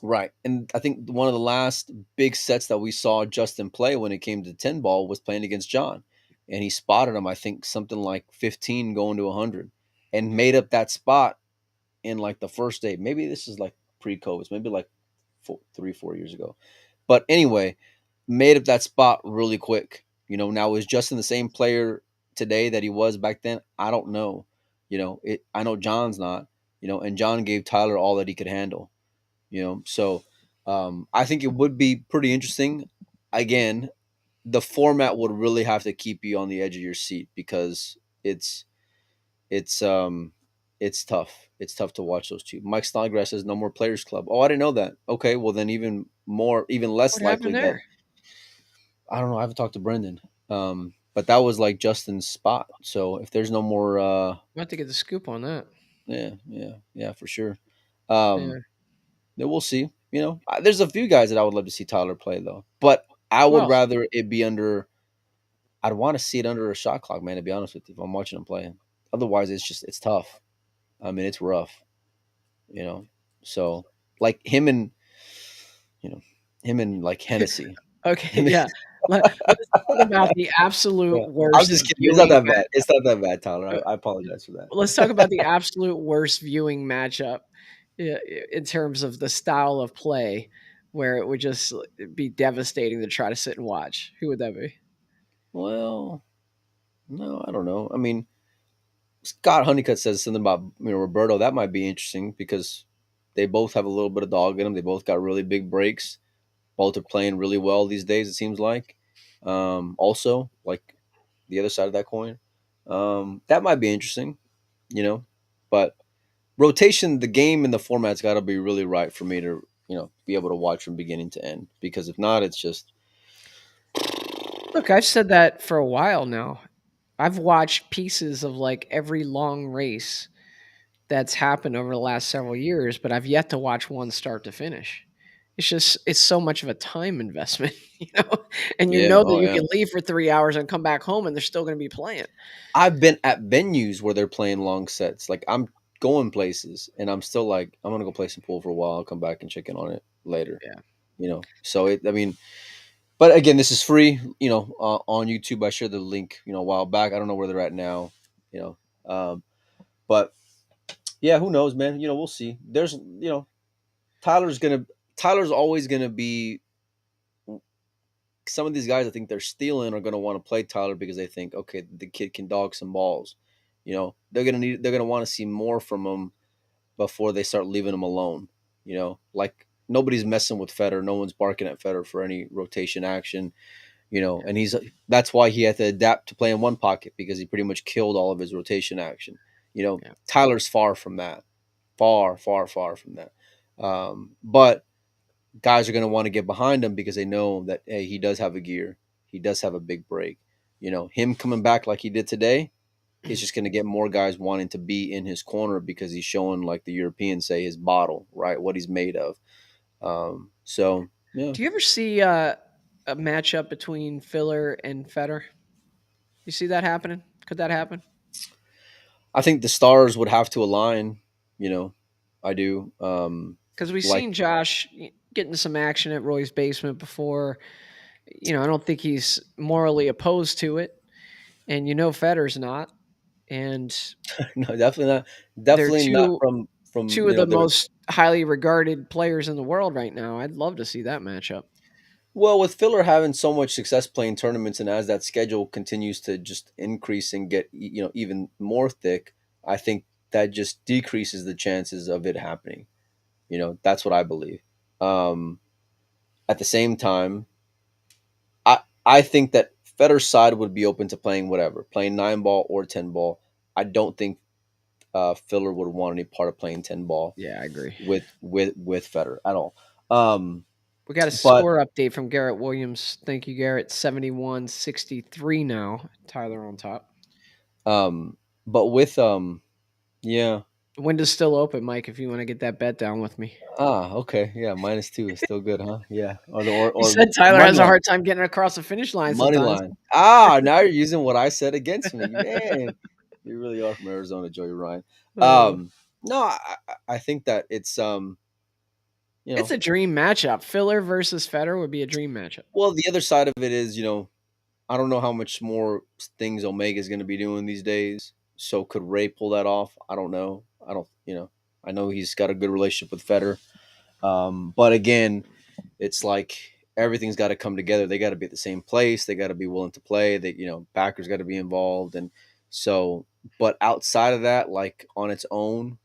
Speaker 2: right? And I think one of the last big sets that we saw Justin play when it came to 10 ball was playing against John, and he spotted him. I think something like 15 going to 100, and made up that spot in like the first day. Maybe this is like pre-COVID, maybe like 3 4 years ago. But anyway, made up that spot really quick. Now is Justin the same player today that he was back then? I don't know. I know John's not. And John gave Tyler all that he could handle. So I think it would be pretty interesting. Again, the format would really have to keep you on the edge of your seat because it's it's tough. It's tough to watch those two. Mike Snodgrass says no more Players Club. Oh, I didn't know that. Okay, well then even more, even less
Speaker 1: What happened
Speaker 2: likely that
Speaker 1: there?
Speaker 2: I don't know. I haven't talked to Brendan, but that was like Justin's spot. So if there's no more,
Speaker 1: I have to get the scoop on that.
Speaker 2: yeah, yeah, yeah, for sure.
Speaker 1: Yeah.
Speaker 2: Then we'll see. There's a few guys that I would love to see Tyler play though, but I
Speaker 1: Who
Speaker 2: would
Speaker 1: else?
Speaker 2: rather it be under. I'd want to see it under a shot clock, man. To be honest with you, if I'm watching him play, otherwise it's tough. I mean, it's rough, you know. So like you know, him and like Hennessy.
Speaker 1: Okay,
Speaker 2: Him and-
Speaker 1: yeah. Let's talk about the absolute
Speaker 2: yeah. I'm
Speaker 1: worst
Speaker 2: just kidding. It's not
Speaker 1: viewing
Speaker 2: that bad.
Speaker 1: matchup.
Speaker 2: It's not that bad, Tyler.
Speaker 1: Uh,
Speaker 2: I apologize for that.
Speaker 1: let's talk about the absolute worst viewing matchup, in terms of the style of play, where it would just be devastating to try to sit and watch. Who would that be?
Speaker 2: Well, no, I don't know. I mean, Scott Honeycutt says something about Roberto. That might be interesting because they both have a little bit of dog in them. They both got really big breaks. Both are playing really well these days. It seems like. Also, like the other side of that coin, that might be interesting. You know, but rotation, the game and the format's got to be really right for me to be able to watch from beginning to end. Because if not, it's just
Speaker 1: Look, I've said that for a while now. I've watched pieces of like every long race that's happened over the last several years, but I've yet to watch one start to finish. It's so much of a time investment, and you
Speaker 2: yeah.
Speaker 1: know that
Speaker 2: Oh
Speaker 1: you
Speaker 2: yeah.
Speaker 1: can leave for 3 hours and come back home and they're still going to be playing.
Speaker 2: I've been at venues where they're playing long sets. Like I'm going places and I'm still like, I'm gonna go play some pool for a while. I'll come back and check in on it later.
Speaker 1: Yeah.
Speaker 2: So I mean, but again, this is free. On YouTube. I shared the link. A while back. I don't know where they're at now. You but yeah, who knows, man? We'll see. Tyler's gonna. Tyler's always gonna be. Some of these guys, I think they're stealing, are gonna want to play Tyler because they think, okay, the kid can dog some balls. They're gonna want to see more from him before they start leaving him alone. Like nobody's messing with Federer. No one's barking at Federer for any rotation action.
Speaker 1: Yeah.
Speaker 2: And that's why he had to adapt to play in one pocket because he pretty much killed all of his rotation action.
Speaker 1: Yeah.
Speaker 2: Tyler's far from that, far, far, far from that. But guys are going to want to get behind him because they know that hey, he does have a gear, he does have a big break. Him coming back like he did today is just going to get more guys wanting to be in his corner because he's showing, like the Europeans say, his bottle, right? What he's made of. So yeah,
Speaker 1: Do you ever see a matchup between Filler and Federer? You see that happening? Could that happen?
Speaker 2: I think the stars would have to align. You know, I do.
Speaker 1: Because we've
Speaker 2: Like
Speaker 1: seen Josh get into some action at Roy's basement before. I don't think he's morally opposed to it, and Federer's not. And
Speaker 2: no, definitely not.
Speaker 1: they're
Speaker 2: Definitely not
Speaker 1: two
Speaker 2: from
Speaker 1: two of the
Speaker 2: their.
Speaker 1: most highly regarded players in the world right now. I'd love to see that matchup.
Speaker 2: Well, with Filler having so much success playing tournaments, and as that schedule continues to just increase and get even more thick, I think that just decreases the chances of it happening. That's what I believe. Um, at the same time, I think that Federer's side would be open to playing whatever, playing 9 ball or 10 ball. I don't think Filler would want any part of playing 10 ball
Speaker 1: Yeah, I agree.
Speaker 2: with Federer at all. Um,
Speaker 1: We got a
Speaker 2: but
Speaker 1: score update from Garrett Williams. Thank you, Garrett. 71-63 now. Tyler on top.
Speaker 2: um, but with yeah.
Speaker 1: The window's still open, Mike, if you want to get that bet down with me.
Speaker 2: Okay, yeah, -2 is still good, huh? Yeah,
Speaker 1: You
Speaker 2: or
Speaker 1: said Tyler
Speaker 2: money
Speaker 1: has a
Speaker 2: line,
Speaker 1: hard time getting across the finish line
Speaker 2: money
Speaker 1: sometimes.
Speaker 2: line. Now you're using what I said against me, man. You really are from Arizona, Joey Ryan.
Speaker 1: Uh,
Speaker 2: Um, no, I think that it's you
Speaker 1: it's
Speaker 2: know,
Speaker 1: a dream matchup. Filler versus Federer would be a dream matchup.
Speaker 2: well, the other side of it is, I don't know how much more things Omega is going to be doing these days. So could Ray pull that off? I don't know. I don't, I know he's got a good relationship with Federer. But again, it's like everything's got to come together. They got to be at the same place. They got to be willing to play. They, backers got to be involved. And so, but outside of that, like on its own,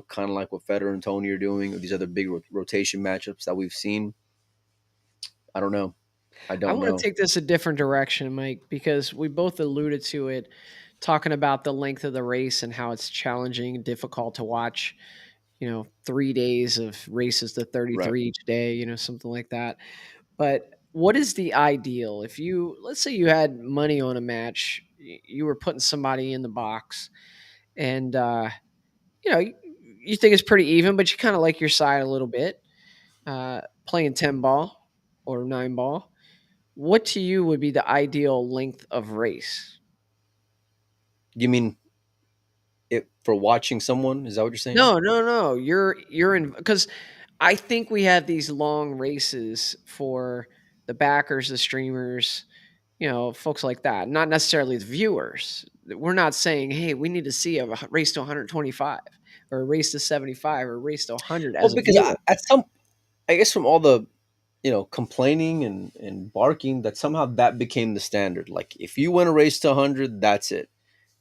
Speaker 2: kind of like what Federer and Tony are doing, or these other big rotation matchups that we've seen, I don't know. I
Speaker 1: I
Speaker 2: don't
Speaker 1: want
Speaker 2: know.
Speaker 1: to take this a different direction, Mike, because we both alluded to it talking about the length of the race and how it's challenging and difficult to watch. 3 days of races to
Speaker 2: Right.
Speaker 1: 33 each day. Something like that. But what is the ideal? If you let's say you had money on a match, you were putting somebody in the box, and you know you, you think it's pretty even, but you kind of like your side a little bit. Playing 10 ball or 9 ball. What to you would be the ideal length of race?
Speaker 2: You mean it for watching someone? Is that what you're saying?
Speaker 1: No, no, no. You're in because I think we have these long races for the backers, the streamers, folks like that. Not necessarily the viewers. We're not saying, "Hey, we need to see a race to 125 or a race to 75 or a race to 100"
Speaker 2: Well,
Speaker 1: as a
Speaker 2: because
Speaker 1: viewer.
Speaker 2: at some, I guess from all the complaining and barking, that somehow that became the standard. Like if you win a race to 100, that's it.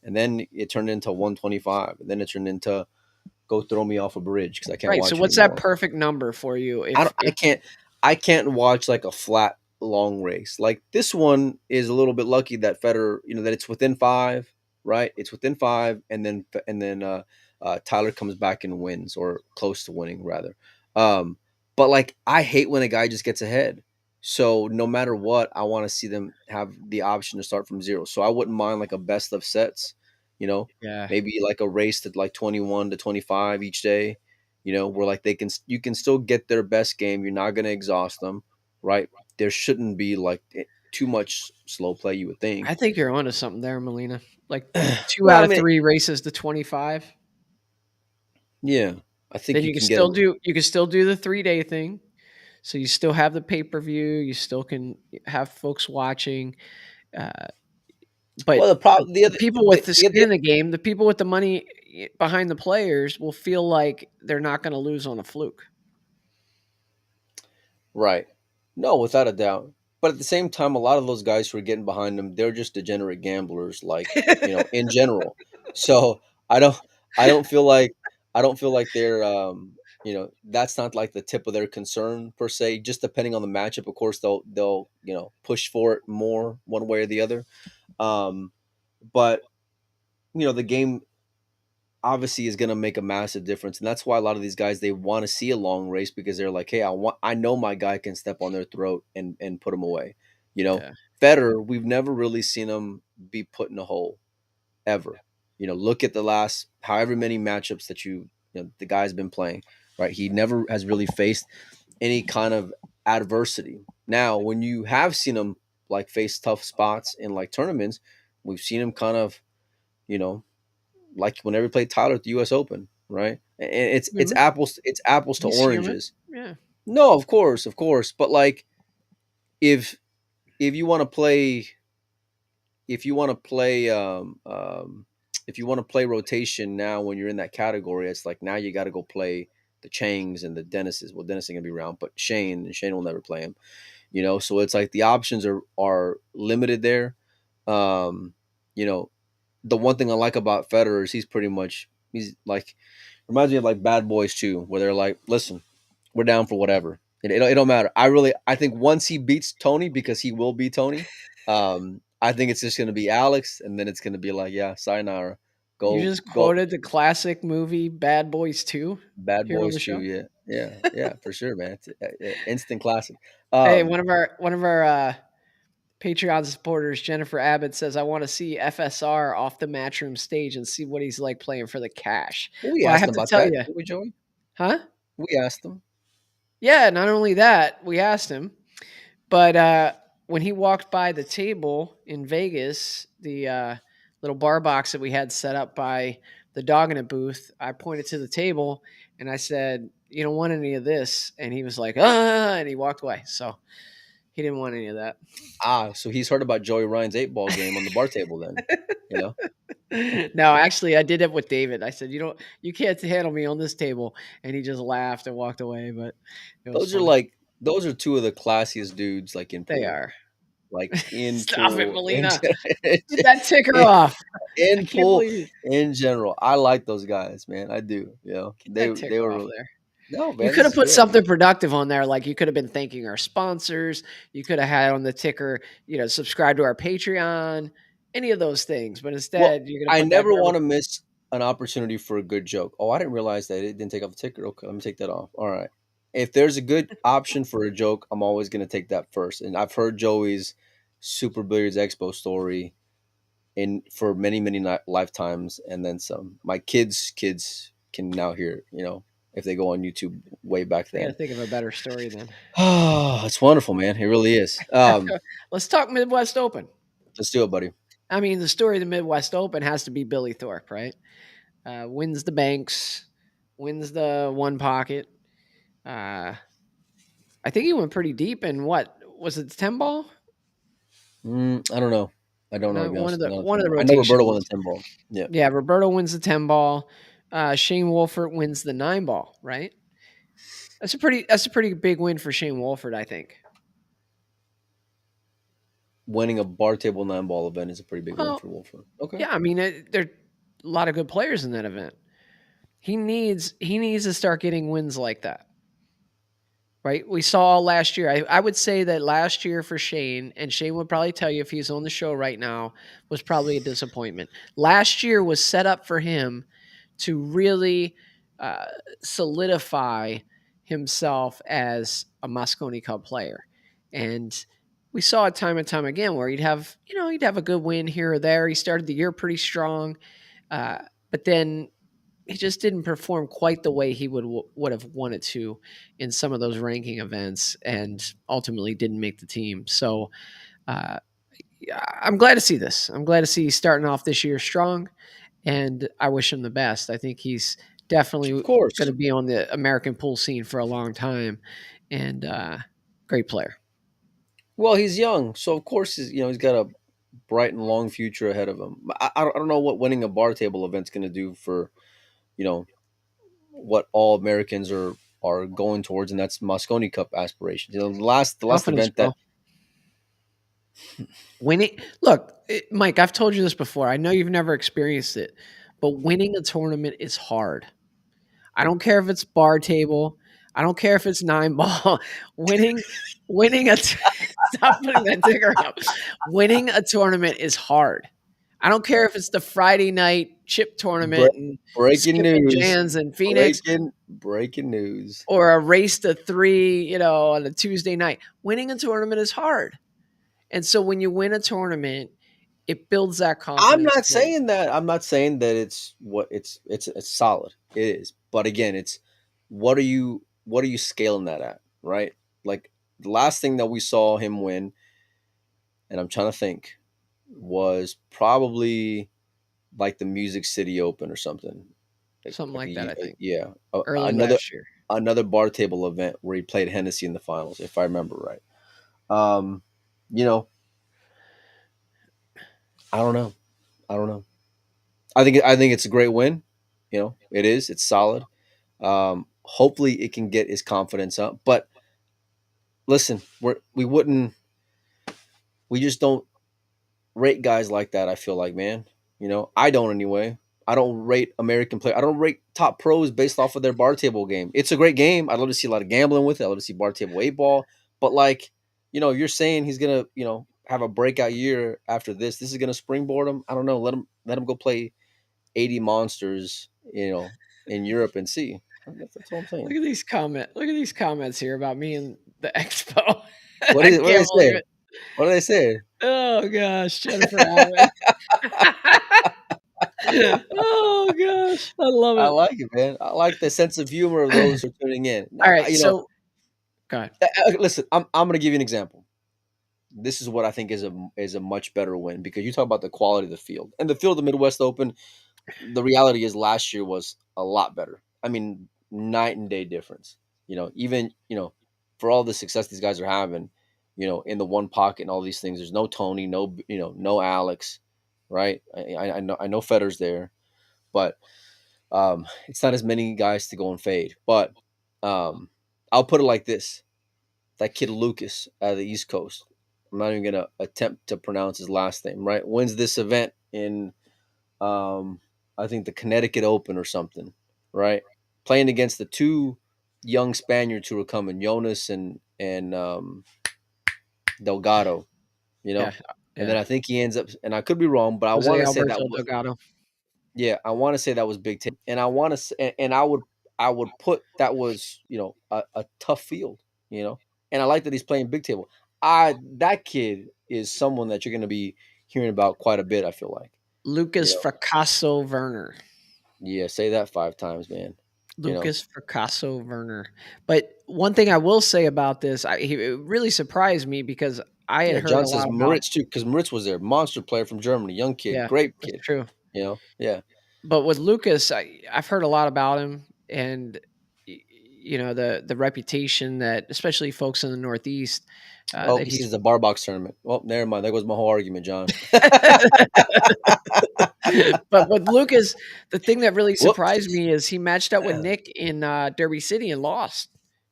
Speaker 2: And then it turned into 125, and then it turned into go throw me off a bridge because I can't
Speaker 1: Right. So
Speaker 2: watch
Speaker 1: what's that
Speaker 2: anymore.
Speaker 1: perfect number for you?
Speaker 2: I
Speaker 1: If
Speaker 2: don't, I can't watch like a flat long race. Like this one is a little bit lucky that Federer, that it's within five, right? It's within five, and then Tyler comes back and wins, or close to winning rather. But like I hate when a guy just gets ahead. So no matter what, I want to see them have the option to start from zero. So I wouldn't mind like a best of sets, you know,
Speaker 1: yeah,
Speaker 2: maybe like a race to like 21 to 25 each day, where like you can still get their best game. You're not going to exhaust them, right? There shouldn't be like too much slow play, you would
Speaker 1: I
Speaker 2: think.
Speaker 1: think you're onto something there, Melina. Like two
Speaker 2: Well,
Speaker 1: out
Speaker 2: I
Speaker 1: of
Speaker 2: mean,
Speaker 1: three races to 25.
Speaker 2: yeah, I think
Speaker 1: Then
Speaker 2: you
Speaker 1: you can
Speaker 2: can get it
Speaker 1: still do the 3 day thing. So you still have the pay per view. You still can have folks watching. Uh,
Speaker 2: well.
Speaker 1: but the people with the skin
Speaker 2: The
Speaker 1: in the game, the people with the money behind the players, will feel like they're not going to lose on a fluke.
Speaker 2: right. No, without a doubt. But at the same time, a lot of those guys who are getting behind them, they're just degenerate gamblers, like, in general. So I don't, I don't feel like, they're, that's not like the tip of their concern per se. Just depending on the matchup, of course, they'll, push for it more one way or the other. Um, but the game obviously is going to make a massive difference, and that's why a lot of these guys, they want to see a long race, because they're like, hey, I know my guy can step on their throat and put them away. you know
Speaker 1: Yeah.
Speaker 2: Federer, we've never really seen him be put in a hole, ever. Look at the last however many matchups that the guy's been playing, right? He never has really faced any kind of adversity. Now when you have seen him like face tough spots in like tournaments, we've seen him kind of, you know like whenever he played Tyler at the U.S. Open, right? And
Speaker 1: Human.
Speaker 2: it's apples to
Speaker 1: He's human.
Speaker 2: oranges.
Speaker 1: Yeah.
Speaker 2: No, of course, but like if if you want to play if you want to play if you want to play rotation now when you're in that category, it's like now you got to go play the Changs and the Dennises. Well, Dennis ain't gonna be around, but Shane will never play him. So it's like the options are limited there. Um, you know, the one thing I like about Federer is he's like reminds me of like Bad Boys 2, where they're like, listen, we're down for whatever. It don't matter. I think once he beats Tony, because he will be Tony, I think it's just gonna be Alex, and then it's gonna be like, yeah, sayonara.
Speaker 1: You
Speaker 2: Go
Speaker 1: just
Speaker 2: go
Speaker 1: quoted the classic movie Bad Boys 2
Speaker 2: Bad
Speaker 1: here on
Speaker 2: Boys
Speaker 1: the
Speaker 2: 2,
Speaker 1: show.
Speaker 2: yeah. Yeah, yeah, for sure, man. It's instant classic.
Speaker 1: Hey,
Speaker 2: Um,
Speaker 1: one of our Patreon supporters, Jennifer Abbott, says, I want to see FSR off the Matchroom stage and see what he's like playing for the cash.
Speaker 2: we
Speaker 1: Well, I
Speaker 2: asked
Speaker 1: have
Speaker 2: him
Speaker 1: to
Speaker 2: about
Speaker 1: tell
Speaker 2: that,
Speaker 1: you,
Speaker 2: didn't we, Joey?
Speaker 1: huh?
Speaker 2: We asked him.
Speaker 1: Yeah, not only that, we asked him, but when he walked by the table in Vegas, the little bar box that we had set up by the Doggin booth, I pointed to the table and I said, "You don't want any of this," and he was like, "Ah," and he walked away. So he didn't want any of that.
Speaker 2: So he's heard about Joey Ryan's 8 ball game on the bar table then, you know?
Speaker 1: No, actually, I did it with David. I said, you can't handle me on this table," and he just laughed and walked away. But it was
Speaker 2: Those are
Speaker 1: funny.
Speaker 2: like those are two of the classiest dudes, like in
Speaker 1: They
Speaker 2: pool.
Speaker 1: are.
Speaker 2: Like in
Speaker 1: Stop it,
Speaker 2: pool,
Speaker 1: Melina. Get that ticker off. I
Speaker 2: in
Speaker 1: can't
Speaker 2: pool
Speaker 1: believe you.
Speaker 2: in general. I like those guys, man. I do.
Speaker 1: Get
Speaker 2: They
Speaker 1: that
Speaker 2: they
Speaker 1: ticker
Speaker 2: were
Speaker 1: off
Speaker 2: really,
Speaker 1: there.
Speaker 2: no,
Speaker 1: You
Speaker 2: man.
Speaker 1: could
Speaker 2: This
Speaker 1: have
Speaker 2: is
Speaker 1: put
Speaker 2: good.
Speaker 1: something productive on there, like you could have been thanking our sponsors. You could have had on the ticker, subscribe to our Patreon. any of those things, but
Speaker 2: Well,
Speaker 1: instead you're gonna
Speaker 2: I
Speaker 1: put that
Speaker 2: never
Speaker 1: garbage.
Speaker 2: want to miss an opportunity for a good joke. Oh, I didn't realize that it didn't take off the ticker. Okay, let me take that off. All right. If there's a good option for a joke, I'm always going to take that first. And I've heard Joey's Super Billiards Expo story in for many, many lifetimes, and then some. My kids can now hear. If they go on YouTube way back
Speaker 1: I gotta
Speaker 2: then.
Speaker 1: think of a better story then.
Speaker 2: Oh, it's wonderful, man. It really is.
Speaker 1: Let's talk Midwest Open.
Speaker 2: Let's do it, buddy.
Speaker 1: I mean, the story of the Midwest Open has to be Billy Thorpe, right? Wins the banks, wins the one pocket. Uh, I think he went pretty deep in what was it, 10 ball?
Speaker 2: I don't know. I don't know to
Speaker 1: No,
Speaker 2: be
Speaker 1: one
Speaker 2: honest.
Speaker 1: of the
Speaker 2: Not a
Speaker 1: one of
Speaker 2: 10
Speaker 1: the
Speaker 2: ball. I know Roberto won
Speaker 1: rotations.
Speaker 2: the 10 ball. Yeah.
Speaker 1: Yeah, Roberto wins the 10 ball. Shane Wolford wins the 9 ball, right? That's a pretty big win for Shane Wolford, I think.
Speaker 2: Winning a bar table 9 ball event is a pretty big win
Speaker 1: Well,
Speaker 2: for Wolford. Okay.
Speaker 1: yeah, I mean, there are a lot of good players in that event. He needs to start getting wins like that. Right? We saw last year. I would say that last year for Shane, and Shane would probably tell you if he's on the show right now, was probably a disappointment. Last year was set up for him to really uh, solidify himself as a Mosconi Cup player. And we saw it time and time again where he'd have a good win here or there. He started the year pretty strong, uh, but then he just didn't perform quite the way he would have wanted to in some of those ranking events, and ultimately didn't make the team. So uh, yeah, I'm glad to see this. I'm glad to see he's starting off this year strong, and I wish him the best. I think he's definitely
Speaker 2: Of
Speaker 1: going
Speaker 2: course.
Speaker 1: to be on the American pool scene for a long time, and great player.
Speaker 2: Well, he's young, so of course he's got a bright and long future ahead of him. I don't know what winning a bar table event's going to do for you know what all Americans are going towards, and that's Mosconi Cup aspirations. The last
Speaker 1: Confidence,
Speaker 2: event that
Speaker 1: bro. Winning, look, Mike. I've told you this before. I know you've never experienced it, but winning a tournament is hard. I don't care if it's bar table. I don't care if it's 9 ball. winning, winning stop putting that ticker up. Winning a tournament is hard. I don't care if it's the Friday night chip
Speaker 2: bre-
Speaker 1: tournament and
Speaker 2: breaking
Speaker 1: Skip and
Speaker 2: news,
Speaker 1: Jans in Phoenix,
Speaker 2: breaking news.
Speaker 1: or a race to three, on a Tuesday night. Winning a tournament is hard. And so when you win a tournament, it builds that
Speaker 2: I'm
Speaker 1: confidence
Speaker 2: not
Speaker 1: for you.
Speaker 2: saying that. I'm not saying that it's solid. It is, but again, it's what are you scaling that at, right? Like the last thing that we saw him win, and I'm trying to think, was probably like the Music City Open or something.
Speaker 1: Something like that, I think.
Speaker 2: Yeah,
Speaker 1: Early
Speaker 2: another
Speaker 1: last year.
Speaker 2: bar table event where he played Hennessy in the finals, if I remember right. Um, you know, I don't know. I don't know. I think it's a great win. It is. It's solid. Hopefully, it can get his confidence up. But listen, we just don't rate guys like that. I feel like, man, I don't anyway. I don't rate American play. I don't rate top pros based off of their bar table game. It's a great game. I'd love to see a lot of gambling with it. I'd love to see bar table 8 ball. But like, you're saying he's gonna, have a breakout year after this. This is gonna springboard him. I don't know. Let him go play 80 monsters, in Europe and see. That's all I'm saying.
Speaker 1: Look at these comments here about me and the expo.
Speaker 2: What
Speaker 1: I
Speaker 2: is what do they
Speaker 1: can't believe
Speaker 2: say?
Speaker 1: it.
Speaker 2: What do they say?
Speaker 1: Oh gosh, Jennifer Allen. Oh gosh, I love
Speaker 2: I
Speaker 1: it.
Speaker 2: like it, man. I like the sense of humor of those who are tuning in.
Speaker 1: All
Speaker 2: Now,
Speaker 1: right, so go ahead.
Speaker 2: listen. I'm going to give you an example. This is what I think is a much better win because you talk about the quality of the field and the field of the Midwest Open. The reality is last year was a lot better. I mean, night and day difference. Even for all the success these guys are having, in the one pocket and all these things. There's no Tony, no Alex, right? I know Federer's there, but it's not as many guys to go and fade. But I'll put it like this: that kid Lucas out of the East Coast. I'm not even gonna attempt to pronounce his last name. Right? Wins this event in um, I think the Connecticut Open or something, right? Playing against the two young Spaniards who were coming, Jonas and Delgado. You
Speaker 1: Yeah,
Speaker 2: know, and
Speaker 1: Yeah.
Speaker 2: then I think he ends up, and I could be wrong, but I
Speaker 1: Jose
Speaker 2: want to say that
Speaker 1: Alberto
Speaker 2: was,
Speaker 1: Delgado.
Speaker 2: yeah, I want to say that was big table, and I want to, and I would put that was a tough field, and I like that he's playing big table. I That kid is someone that you're going to be hearing about quite a bit. I feel like, you
Speaker 1: Lucas
Speaker 2: know,
Speaker 1: Fracasso Werner.
Speaker 2: yeah, say that 5 times, man. You know,
Speaker 1: Lucas Fracasso Werner. But one thing I will say about this, it really surprised me because I had
Speaker 2: yeah.
Speaker 1: heard
Speaker 2: John
Speaker 1: a lot
Speaker 2: says
Speaker 1: about.
Speaker 2: Moritz too, because Moritz was there, monster player from Germany, young kid,
Speaker 1: Yeah,
Speaker 2: great
Speaker 1: that's
Speaker 2: kid.
Speaker 1: true.
Speaker 2: Yeah,
Speaker 1: But with Lucas, I've heard a lot about him, and the reputation that especially folks in the Northeast
Speaker 2: oh,
Speaker 1: that
Speaker 2: he
Speaker 1: he's.
Speaker 2: sees the bar box tournament. Well, never mind. There goes my whole argument, John.
Speaker 1: But with Lucas, the thing that really surprised
Speaker 2: Whoops.
Speaker 1: me is he matched up with Nick in Derby City and lost,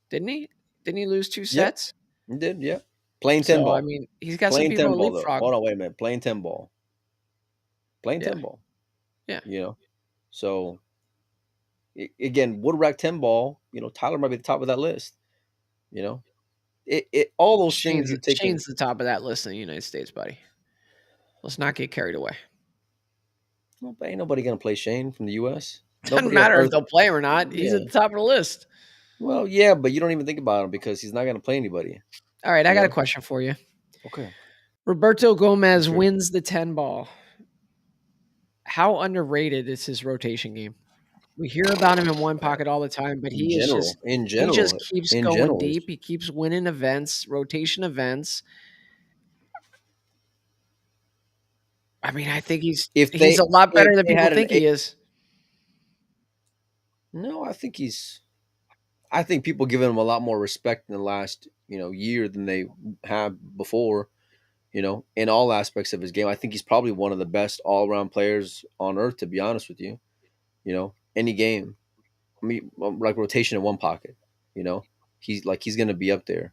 Speaker 1: didn't he? Didn't he lose two
Speaker 2: Yep,
Speaker 1: sets?
Speaker 2: he did. Yep. Playing ten
Speaker 1: So I
Speaker 2: ball.
Speaker 1: mean, he's got some
Speaker 2: Playing
Speaker 1: people
Speaker 2: 10
Speaker 1: to
Speaker 2: ball though.
Speaker 1: leapfrog.
Speaker 2: Hold on, wait a minute. Playing 10 ball. Playing
Speaker 1: Yeah,
Speaker 2: 10 ball.
Speaker 1: yeah.
Speaker 2: You know. So again, would rack 10 ball. Tyler might be the top of that list. You know. It all those things you take in.
Speaker 1: Shane's the top of that list in the United States, buddy. Let's not get carried away.
Speaker 2: Well, but ain't nobody gonna play Shane from the U.S.
Speaker 1: Doesn't
Speaker 2: Nobody on
Speaker 1: matter if
Speaker 2: earth.
Speaker 1: they'll play him or not. He's
Speaker 2: Yeah.
Speaker 1: at the top of the list.
Speaker 2: Well, yeah, but you don't even think about him because he's not gonna play anybody.
Speaker 1: All right, I
Speaker 2: You
Speaker 1: got a
Speaker 2: know.
Speaker 1: question for you.
Speaker 2: Okay.
Speaker 1: Roberto Gomez
Speaker 2: Let's hear it.
Speaker 1: wins the 10 ball. How underrated is his rotation game? We hear about him in one
Speaker 2: Man,
Speaker 1: pocket all the time, but
Speaker 2: in general, in
Speaker 1: he just
Speaker 2: general,
Speaker 1: keeps
Speaker 2: in
Speaker 1: going
Speaker 2: general, is
Speaker 1: deep. He keeps winning events, rotation events. I mean, I think
Speaker 2: if
Speaker 1: he's
Speaker 2: they
Speaker 1: a lot
Speaker 2: if
Speaker 1: better than
Speaker 2: they
Speaker 1: people
Speaker 2: had an
Speaker 1: think he is.
Speaker 2: no, I think people give him a lot more respect in the last year than they have before. In all aspects of his game, I think he's probably one of the best all around players on earth. To be honest with you, any game. I mean, like rotation in one pocket. You know, he's going to be up there.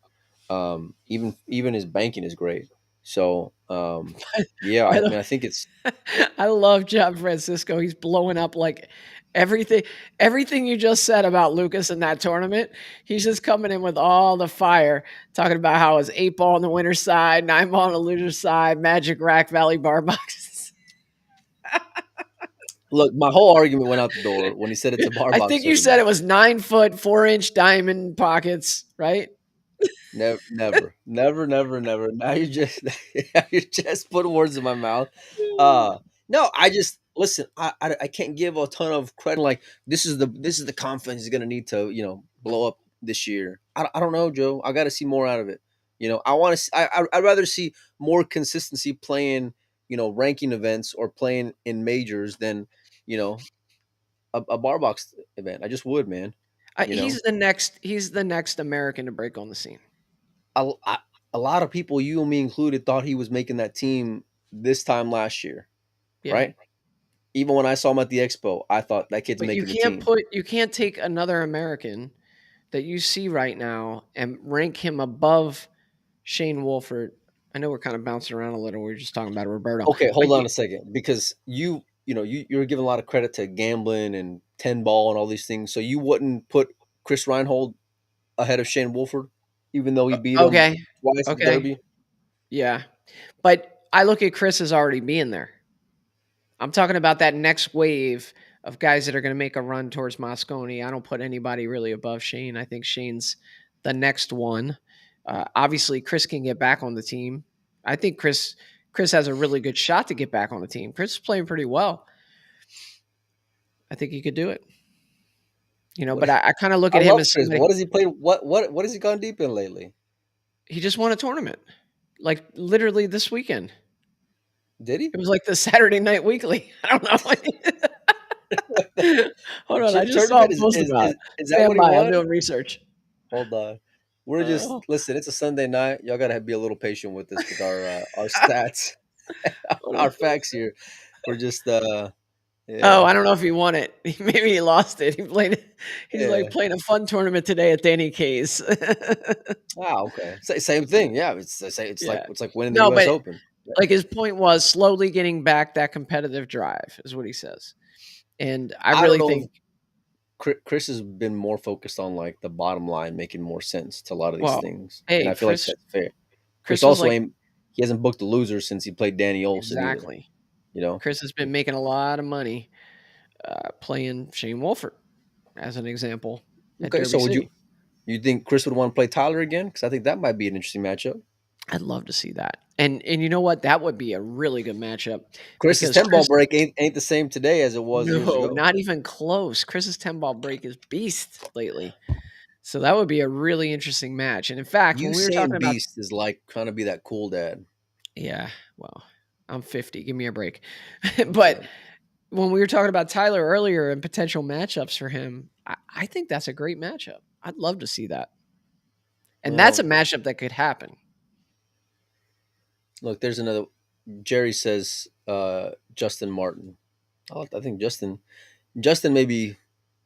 Speaker 2: Even his banking is great. So yeah,
Speaker 1: By
Speaker 2: I
Speaker 1: the
Speaker 2: mean, I think it's
Speaker 1: I love John Francisco. He's blowing up like everything everything you just said about Lucas in that tournament. He's just coming in with all the fire, talking about how it's 8 ball on the winner's side, 9 ball on the loser's side, magic rack, valley bar boxes.
Speaker 2: look. My whole argument went out the door when he said it's a bar
Speaker 1: I
Speaker 2: box
Speaker 1: think you said
Speaker 2: tournament.
Speaker 1: it was 9 foot, 4 inch diamond pockets, right?
Speaker 2: Never, never, never, never, never. Now you just you just put words in my mouth. No, I just listen. I can't give a ton of credit. Like this is the confidence he's gonna need to blow up this year. I don't know, Joe. I got to see more out of it. I want to. I'd rather see more consistency playing ranking events or playing in majors than you know a bar box event. I just would, man. You know.
Speaker 1: He's the next American to break on the scene.
Speaker 2: A lot of people, you and me included, thought he was making that team this time last year,
Speaker 1: Yeah.
Speaker 2: right? Even when I saw him at the expo, I thought that kid's
Speaker 1: But
Speaker 2: making the team.
Speaker 1: you can't take another American that you see right now and rank him above Shane Wolford. I know we're kind of bouncing around a little. We are just talking about Roberto,
Speaker 2: Okay,
Speaker 1: but
Speaker 2: hold on a second, because you're giving a lot of credit to gambling and 10 ball and all these things. So you wouldn't put Chris Reinhold ahead of Shane Wolford, even though he beat him
Speaker 1: okay,
Speaker 2: twice at
Speaker 1: okay,
Speaker 2: Derby.
Speaker 1: yeah. But I look at Chris as already being there. I'm talking about that next wave of guys that are going to make a run towards Moscone. I don't put anybody really above Shane. I think Shane's the next one. Obviously, Chris can get back on the team. I think Chris has a really good shot to get back on the team. Chris is playing pretty well. I think he could do it.
Speaker 2: What
Speaker 1: But I kind of look
Speaker 2: I
Speaker 1: at him
Speaker 2: love
Speaker 1: as
Speaker 2: Chris, but
Speaker 1: somebody.
Speaker 2: what has he played? What has he gone deep in lately?
Speaker 1: He just won a tournament, like literally this weekend.
Speaker 2: Did he?
Speaker 1: It was like the Saturday Night Weekly. I don't know. Hold
Speaker 2: A
Speaker 1: on, I
Speaker 2: chip
Speaker 1: just saw a
Speaker 2: tournament is
Speaker 1: post
Speaker 2: is
Speaker 1: about
Speaker 2: is,
Speaker 1: it.
Speaker 2: is that
Speaker 1: Stand
Speaker 2: what he
Speaker 1: by. I'm
Speaker 2: won?
Speaker 1: doing research.
Speaker 2: Hold on. We're just
Speaker 1: Oh,
Speaker 2: listen. It's a Sunday night. Y'all gotta be a little patient with us with our stats,
Speaker 1: hold
Speaker 2: our
Speaker 1: on.
Speaker 2: facts here. We're just
Speaker 1: Oh,
Speaker 2: yeah,
Speaker 1: I don't know if he won it. Maybe he lost it. He's like
Speaker 2: yeah.
Speaker 1: playing a fun tournament today at Danny K's.
Speaker 2: Ah, okay. Same thing. Yeah, it's the same. It's like
Speaker 1: Yeah.
Speaker 2: winning the
Speaker 1: No,
Speaker 2: U.S.
Speaker 1: but
Speaker 2: Open. Yeah.
Speaker 1: like his point was slowly getting back that competitive drive is what he says. And I
Speaker 2: I don't
Speaker 1: really
Speaker 2: know if
Speaker 1: think,
Speaker 2: Chris has been more focused on like the bottom line, making more sense to a lot of these
Speaker 1: well,
Speaker 2: things, and
Speaker 1: hey,
Speaker 2: I feel like that's fair. Chris
Speaker 1: Chris was
Speaker 2: also
Speaker 1: like
Speaker 2: ain't. he hasn't booked a loser since he played Danny Olson either.
Speaker 1: Exactly.
Speaker 2: You know.
Speaker 1: Chris has been making a lot of money playing Shane Wolford as an example at
Speaker 2: Okay,
Speaker 1: Derby
Speaker 2: so would
Speaker 1: City.
Speaker 2: you think Chris would want to play Tyler again? Because I think that might be an interesting matchup.
Speaker 1: I'd love to see that. And you know what? That would be a really good matchup
Speaker 2: Chris's
Speaker 1: because
Speaker 2: 10 ball
Speaker 1: Chris
Speaker 2: break ain't the same today as it was years
Speaker 1: no,
Speaker 2: ago.
Speaker 1: not even close. Chris's 10 ball break is beast lately. So that would be a really interesting match. And in fact,
Speaker 2: You
Speaker 1: when we were
Speaker 2: saying
Speaker 1: talking about
Speaker 2: beast is like trying to be that cool dad.
Speaker 1: yeah, well, I'm 50. Give me a break. But
Speaker 2: Okay.
Speaker 1: when we were talking about Tyler earlier and potential matchups for him, I think that's a great matchup. I'd love to see that. And that's a
Speaker 2: Well,
Speaker 1: matchup that could happen.
Speaker 2: look, there's another. Jerry says Justin Martin. I think Justin may be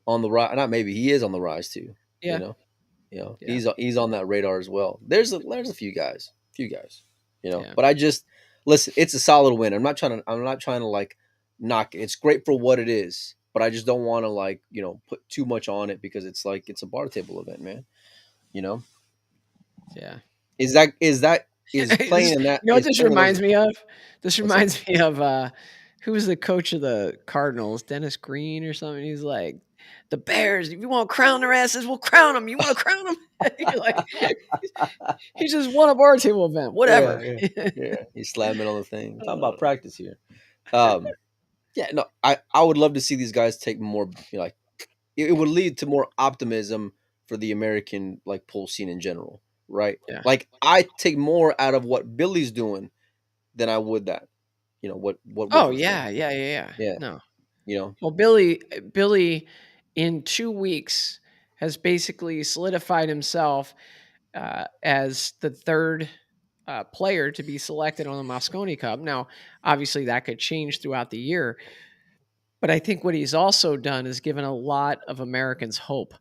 Speaker 2: on the rise. Not maybe, he is on the rise too. You
Speaker 1: Yeah.
Speaker 2: know,
Speaker 1: Yeah.
Speaker 2: he's on that radar as well. There's a few guys.
Speaker 1: Yeah.
Speaker 2: But I just listen. It's a solid win. I'm not trying to like knock it. It's great for what it is. But I just don't want to like put too much on it because it's like it's a bar table event, man. You know,
Speaker 1: Yeah.
Speaker 2: is playing in that
Speaker 1: You know what
Speaker 2: is
Speaker 1: this
Speaker 2: playing in those.
Speaker 1: reminds me of? This
Speaker 2: What's up?
Speaker 1: reminds me of who was the coach of the Cardinals? Dennis Green or something. He's like, the Bears, if you want to crown their asses, we'll crown them. You want to crown them? You're like, he just won a bar table event.
Speaker 2: Yeah,
Speaker 1: Whatever.
Speaker 2: yeah, yeah. He's slamming on the thing. Talking about practice here. Um, yeah, no, I would love to see these guys take more. Like it would lead to more optimism for the American like pole scene in general, right?
Speaker 1: Yeah.
Speaker 2: Like I take more out of what Billy's doing than I would that. What
Speaker 1: Oh
Speaker 2: Wolford's doing.
Speaker 1: yeah, yeah, yeah, yeah.
Speaker 2: Yeah,
Speaker 1: No.
Speaker 2: you know.
Speaker 1: Well, Billy in 2 weeks has basically solidified himself as the third player to be selected on the Mosconi Cup. Now, obviously, that could change throughout the year, but I think what he's also done is given a lot of Americans hope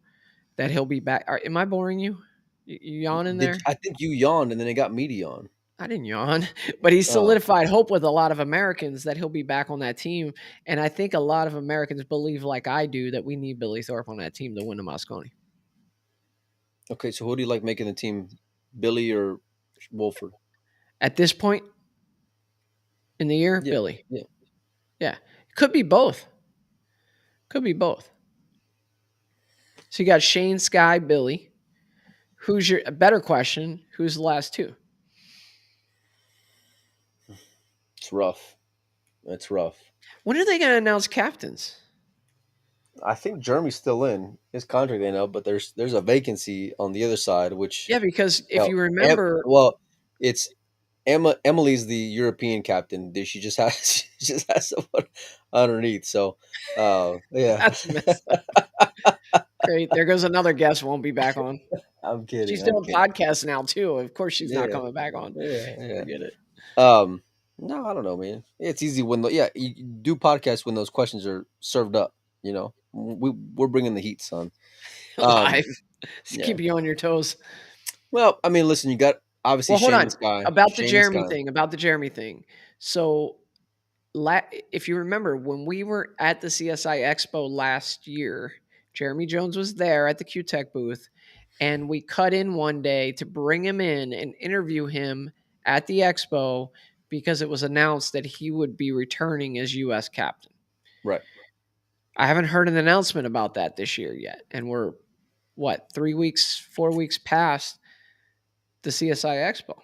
Speaker 1: that he'll be back. Am I boring you? You yawning
Speaker 2: Did
Speaker 1: there?
Speaker 2: I think you yawned and then it got meaty on?
Speaker 1: I didn't yawn, but he's
Speaker 2: Oh,
Speaker 1: solidified hope with a lot of Americans that he'll be back on that team. And I think a lot of Americans believe, like I do, that we need Billy Thorpe on that team to win the Mosconi.
Speaker 2: okay. So who do you like making the team, Billy or Wolford?
Speaker 1: At this point in the year,
Speaker 2: Yeah,
Speaker 1: Billy.
Speaker 2: yeah.
Speaker 1: Yeah. Could be both. Could be both. So you got Shane, Sky, Billy. Who's your a better question? Who's the last two?
Speaker 2: It's rough. It's rough.
Speaker 1: When are they going to announce captains?
Speaker 2: I think Jeremy's still in his contract. I know, but there's a vacancy on the other side, which
Speaker 1: Yeah, because if
Speaker 2: hell,
Speaker 1: you remember,
Speaker 2: well, it's Emily's the European captain. She just has she just has someone underneath. So, yeah,
Speaker 1: that's messed up. Great. There goes another guest won't be back on.
Speaker 2: I'm kidding.
Speaker 1: She's
Speaker 2: I'm
Speaker 1: doing
Speaker 2: kidding.
Speaker 1: podcasts now too. Of course she's not
Speaker 2: Yeah,
Speaker 1: coming back on.
Speaker 2: yeah, yeah.
Speaker 1: Forget it.
Speaker 2: No, I don't know, man. It's easy when you do podcasts when those questions are served up. We're bringing the heat, son. Um,
Speaker 1: Live. Just
Speaker 2: yeah.
Speaker 1: keep you on your toes.
Speaker 2: Well, I mean, listen, you got obviously
Speaker 1: Well, hold
Speaker 2: Shane and
Speaker 1: on.
Speaker 2: Sky. Shane and Sky.
Speaker 1: About the Jeremy thing. So, if you remember, when we were at the CSI Expo last year, Jeremy Jones was there at the Q-Tech booth, and we cut in one day to bring him in and interview him at the Expo because it was announced that he would be returning as U.S. captain.
Speaker 2: Right.
Speaker 1: I haven't heard an announcement about that this year yet, and we're what 3 weeks, 4 weeks past the CSI Expo.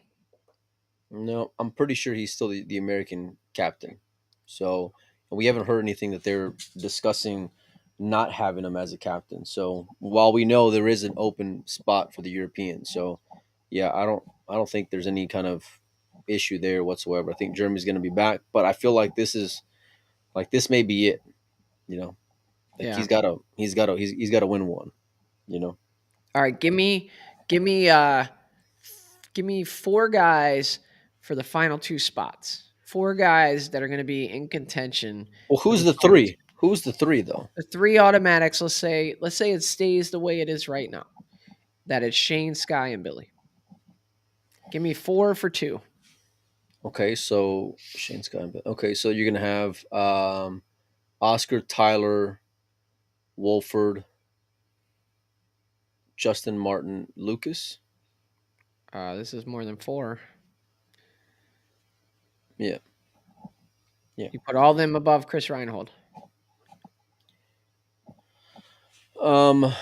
Speaker 2: No, I'm pretty sure he's still the American captain. So we haven't heard anything that they're discussing not having him as a captain. So while we know there is an open spot for the European, so yeah, I don't think there's any kind of issue there whatsoever. I think Germany's going to be back, but I feel like this may be it. You know, like
Speaker 1: Yeah.
Speaker 2: he's got to win one. You know,
Speaker 1: All right. Give me, uh, give me four guys for the final two spots. Four guys that are going to be in contention
Speaker 2: well,
Speaker 1: for
Speaker 2: who's
Speaker 1: the
Speaker 2: the
Speaker 1: final two.
Speaker 2: three? Who's the three though?
Speaker 1: The three automatics. Let's say it stays the way it is right now. That is Shane, Sky, and Billy. Give me four for two.
Speaker 2: Okay, so Shane Scott. Okay, so you're gonna have Oscar, Tyler, Wolford, Justin Martin, Lucas.
Speaker 1: This is more than four.
Speaker 2: Yeah, yeah.
Speaker 1: You put all them above Chris Reinhold.
Speaker 2: Um,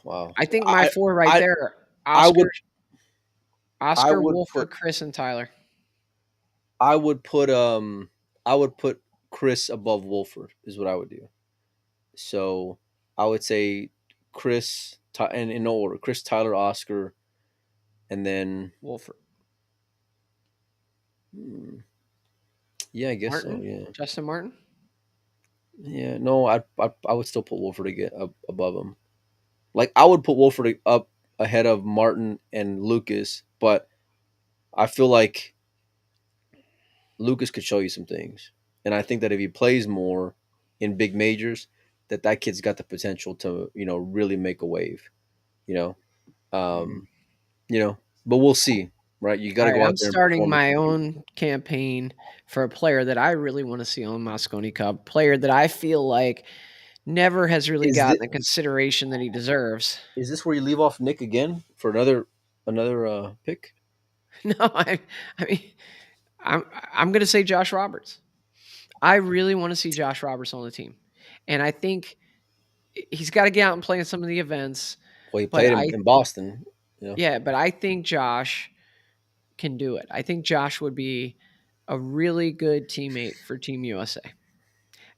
Speaker 2: wow.
Speaker 1: I think my four right
Speaker 2: I,
Speaker 1: there:
Speaker 2: I
Speaker 1: Oscar,
Speaker 2: would, I
Speaker 1: Oscar,
Speaker 2: would
Speaker 1: Wolford,
Speaker 2: put,
Speaker 1: Chris, and Tyler.
Speaker 2: I would put, I would put Chris above Wolford is what I would do. So I would say Chris, and in no order, Chris, Tyler, Oscar, and then,
Speaker 1: Wolford,
Speaker 2: hmm, yeah, I guess so.
Speaker 1: Martin,
Speaker 2: Yeah,
Speaker 1: Justin Martin.
Speaker 2: yeah. No, I would still put Wolford again up above him. Like I would put Wolford up ahead of Martin and Lucas, but I feel like Lucas could show you some things, and I think that if he plays more in big majors, that kid's got the potential to really make a wave. You know,
Speaker 1: Mm.
Speaker 2: um, you know, but we'll see. Right, you got
Speaker 1: All
Speaker 2: to
Speaker 1: right,
Speaker 2: go out
Speaker 1: I'm
Speaker 2: there and
Speaker 1: starting
Speaker 2: perform and
Speaker 1: my
Speaker 2: compete.
Speaker 1: own campaign for a player that I really want to see on Mosconi Cup. Player that I feel like never has really
Speaker 2: Is
Speaker 1: gotten
Speaker 2: this
Speaker 1: the consideration that he deserves.
Speaker 2: is this where you leave off Nick again for another pick?
Speaker 1: No, I mean, I'm I'm going to say Josh Roberts. I really want to see Josh Roberts on the team, and I think he's got to get out and play in some of the events.
Speaker 2: Well, he
Speaker 1: But
Speaker 2: played in Boston. You know,
Speaker 1: yeah, but I think Josh can do it. I think Josh would be a really good teammate for Team USA.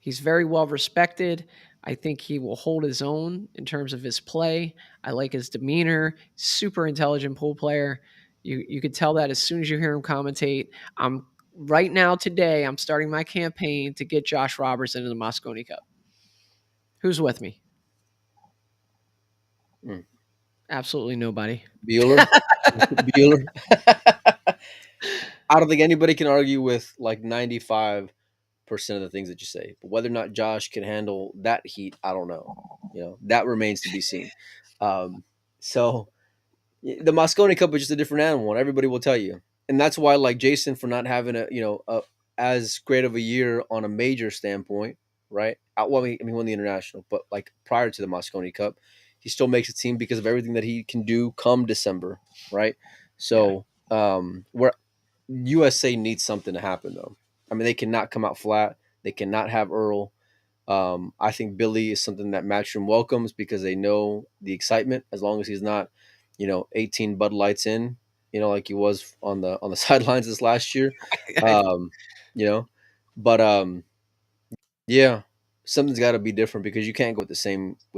Speaker 1: He's very well respected. I think he will hold his own in terms of his play. I like his demeanor. Super intelligent pool player. You could tell that as soon as you hear him commentate. I'm right now today. I'm starting my campaign to get Josh Roberts into the Mosconi Cup. Who's with me?
Speaker 2: mm.
Speaker 1: Absolutely nobody.
Speaker 2: Bueller, Bueller. I don't think anybody can argue with like 95% of the things that you say. But whether or not Josh can handle that heat, I don't know. That remains to be seen. Um, so the Mosconi Cup is just a different animal, and everybody will tell you. And that's why, like Jason, for not having as great of a year on a major standpoint, right? Well, I mean, he won the international, but like prior to the Mosconi Cup, he still makes a team because of everything that he can do come December, right?
Speaker 1: Yeah.
Speaker 2: So, where USA needs something to happen though. I mean, they cannot come out flat. They cannot have Earl. I think Billy is something that Matchroom welcomes because they know the excitement. As long as he's not, 18 Bud Lights in, like he was on the sidelines this last year. Um, you know, but yeah, something's got to be different because you can't go with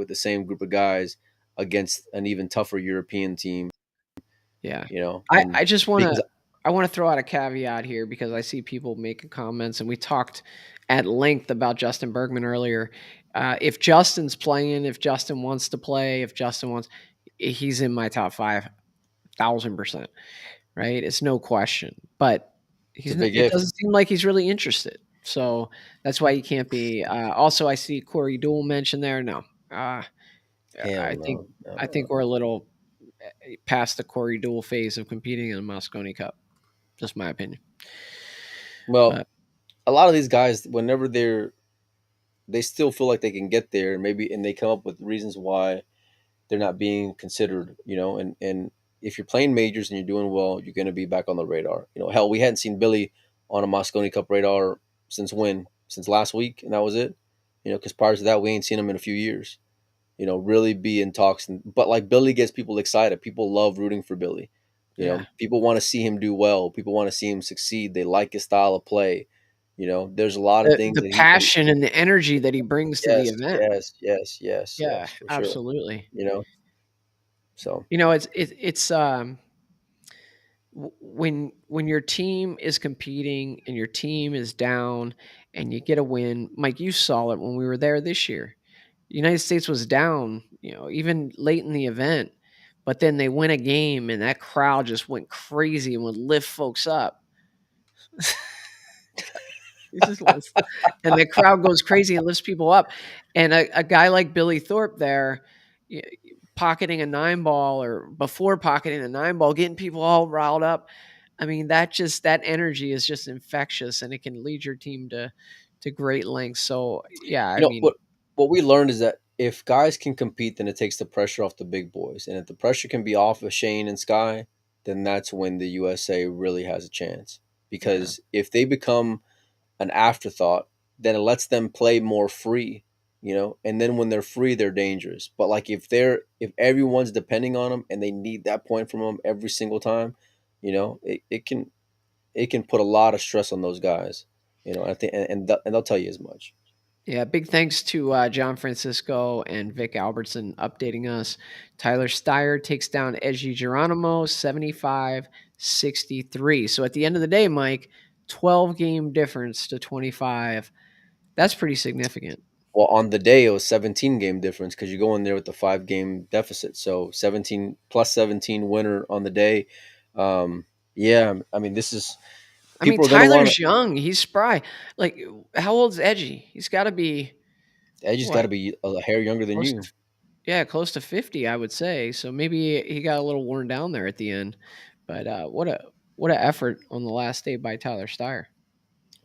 Speaker 2: the same group of guys against an even tougher European team.
Speaker 1: Yeah.
Speaker 2: And
Speaker 1: I just
Speaker 2: because
Speaker 1: wanna throw out a caveat here because I see people making comments, and we talked at length about Justin Bergman earlier. If Justin's playing, if Justin wants to play, if Justin wants he's in my top 5, 1,000%, right? It's no question, but
Speaker 2: it's a
Speaker 1: he's not
Speaker 2: big
Speaker 1: it
Speaker 2: if.
Speaker 1: doesn't seem like he's really interested, so that's why he can't be. Also, I see Corey Deuel mentioned there. No. Uh,
Speaker 2: Hell
Speaker 1: I think
Speaker 2: no, no,
Speaker 1: I
Speaker 2: no,
Speaker 1: think we're a little past the Corey Deuel phase of competing in the Mosconi Cup. Just my opinion.
Speaker 2: well,
Speaker 1: But
Speaker 2: a lot of these guys, whenever they still feel like they can get there, and they come up with reasons why they're not being considered. And if you're playing majors and you're doing well, you're going to be back on the radar. Hell, we hadn't seen Billy on a Mosconi Cup radar since when? Since last week, and that was it. Because prior to that, we ain't seen him in a few years. Really be in talks. But like Billy gets people excited. People love rooting for Billy.
Speaker 1: yeah,
Speaker 2: People want to see him do well. People want to see him succeed. They like his style of play. There's a lot of things
Speaker 1: the
Speaker 2: that he
Speaker 1: passion and the energy that he brings to the
Speaker 2: yes,
Speaker 1: event.
Speaker 2: yes, yes, yes,
Speaker 1: Yeah,
Speaker 2: yes, for sure.
Speaker 1: absolutely.
Speaker 2: You know, so
Speaker 1: When your team is competing and your team is down and you get a win, Mike, you saw it when we were there this year. The United States was down, even late in the event, but then they win a game and that crowd just went crazy and would lift folks up. He just wants, and the crowd goes crazy and lifts people up. And a guy like Billy Thorpe there, y- pocketing a 9 ball or before pocketing a 9 ball, getting people all riled up. I mean, that energy is just infectious, and it can lead your team to great lengths. So yeah, I mean,
Speaker 2: what we learned is that if guys can compete, then it takes the pressure off the big boys, and if the pressure can be off of Shane and Sky, then that's when the USA really has a chance.
Speaker 1: Yeah.
Speaker 2: because if they become an afterthought, then it lets them play more free, and then when they're free, they're dangerous. But like if everyone's depending on them and they need that point from them every single time, it can put a lot of stress on those guys. I think, and they'll tell you as much.
Speaker 1: Yeah, big thanks to John Francisco and Vic Albertson updating us. Tyler Styer takes down Edgy Geronimo 75-63. So at the end of the day, Mike, 12 game difference to 25. That's pretty significant.
Speaker 2: Well, on the day it was 17 game difference because you go in there with the 5 game deficit. So 17 plus 17 winner on the day. Yeah, I mean this is
Speaker 1: I mean,
Speaker 2: people are gonna want to.
Speaker 1: Tyler's young. He's spry. Like, how old's Edgy? He's got to be,
Speaker 2: Edgy's got to
Speaker 1: what,
Speaker 2: be a hair younger than
Speaker 1: close
Speaker 2: you.
Speaker 1: to, yeah, close to 50, I would say. So maybe he got a little worn down there at the end. But what a effort on the last day by Tyler Styer.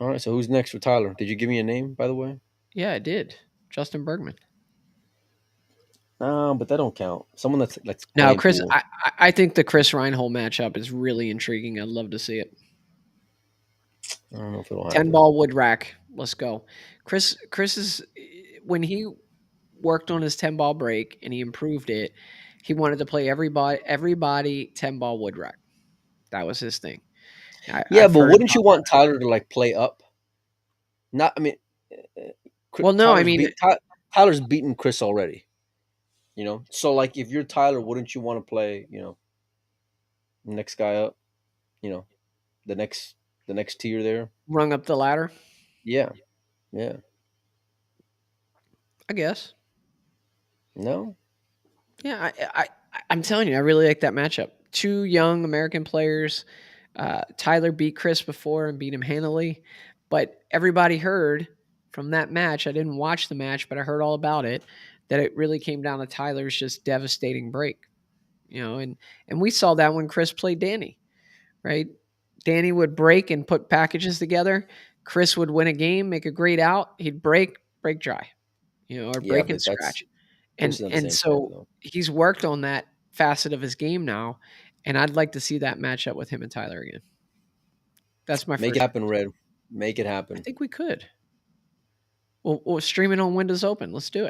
Speaker 2: All right, so who's next for Tyler? Did you give me a name, by the way?
Speaker 1: Yeah, it did. Justin Bergman.
Speaker 2: No, but that don't count. Someone that's
Speaker 1: Now,
Speaker 2: playing
Speaker 1: Chris,
Speaker 2: pool.
Speaker 1: I think the Chris Reinhold matchup is really intriguing. I'd love to see it.
Speaker 2: I don't know if it'll
Speaker 1: 10
Speaker 2: happen.
Speaker 1: ball wood rack. Let's go. Chris is when he worked on his 10 ball break and he improved it, he wanted to play everybody 10 ball wood rack. That was his thing.
Speaker 2: Yeah,
Speaker 1: I've
Speaker 2: but
Speaker 1: heard
Speaker 2: wouldn't
Speaker 1: about
Speaker 2: you want Tyler to like play up? Not, I mean,
Speaker 1: well, no, I
Speaker 2: Tyler's
Speaker 1: mean,
Speaker 2: Tyler's beaten Chris already. So like if you're Tyler, wouldn't you want to play, next guy up, you know, the next tier there?
Speaker 1: rung up the ladder,
Speaker 2: Yeah, yeah.
Speaker 1: I guess.
Speaker 2: No,
Speaker 1: Yeah, I'm telling you, I really like that matchup. Two young American players. Tyler beat Chris before and beat him handily, but everybody heard from that match. I didn't watch the match, but I heard all about it. That it really came down to Tyler's just devastating break, and we saw that when Chris played Danny, right? Danny would break and put packages together. Chris would win a game, make a great out. He'd break dry, or
Speaker 2: yeah,
Speaker 1: break and
Speaker 2: but that's
Speaker 1: scratch.
Speaker 2: Chris
Speaker 1: And
Speaker 2: is not the
Speaker 1: and
Speaker 2: same player
Speaker 1: so
Speaker 2: though.
Speaker 1: he's worked on that facet of his game now, and I'd like to see that matchup with him and Tyler again. That's my
Speaker 2: Make it
Speaker 1: first
Speaker 2: happen,
Speaker 1: pick.
Speaker 2: Red. Make it
Speaker 1: I
Speaker 2: happen.
Speaker 1: think we could. We'll stream it on Windows Open. Let's do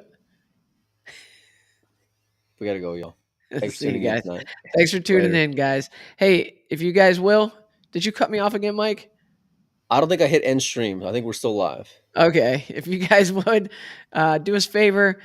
Speaker 2: We gotta go, y'all.
Speaker 1: it.
Speaker 2: Thanks for
Speaker 1: See you
Speaker 2: tuning in
Speaker 1: guys.
Speaker 2: tonight.
Speaker 1: Thanks for tuning
Speaker 2: Later.
Speaker 1: in, guys. Hey, if you guys will, did you cut me off again, Mike?
Speaker 2: I don't think I hit end stream. I think we're still live.
Speaker 1: Okay. If you guys would do us a favor,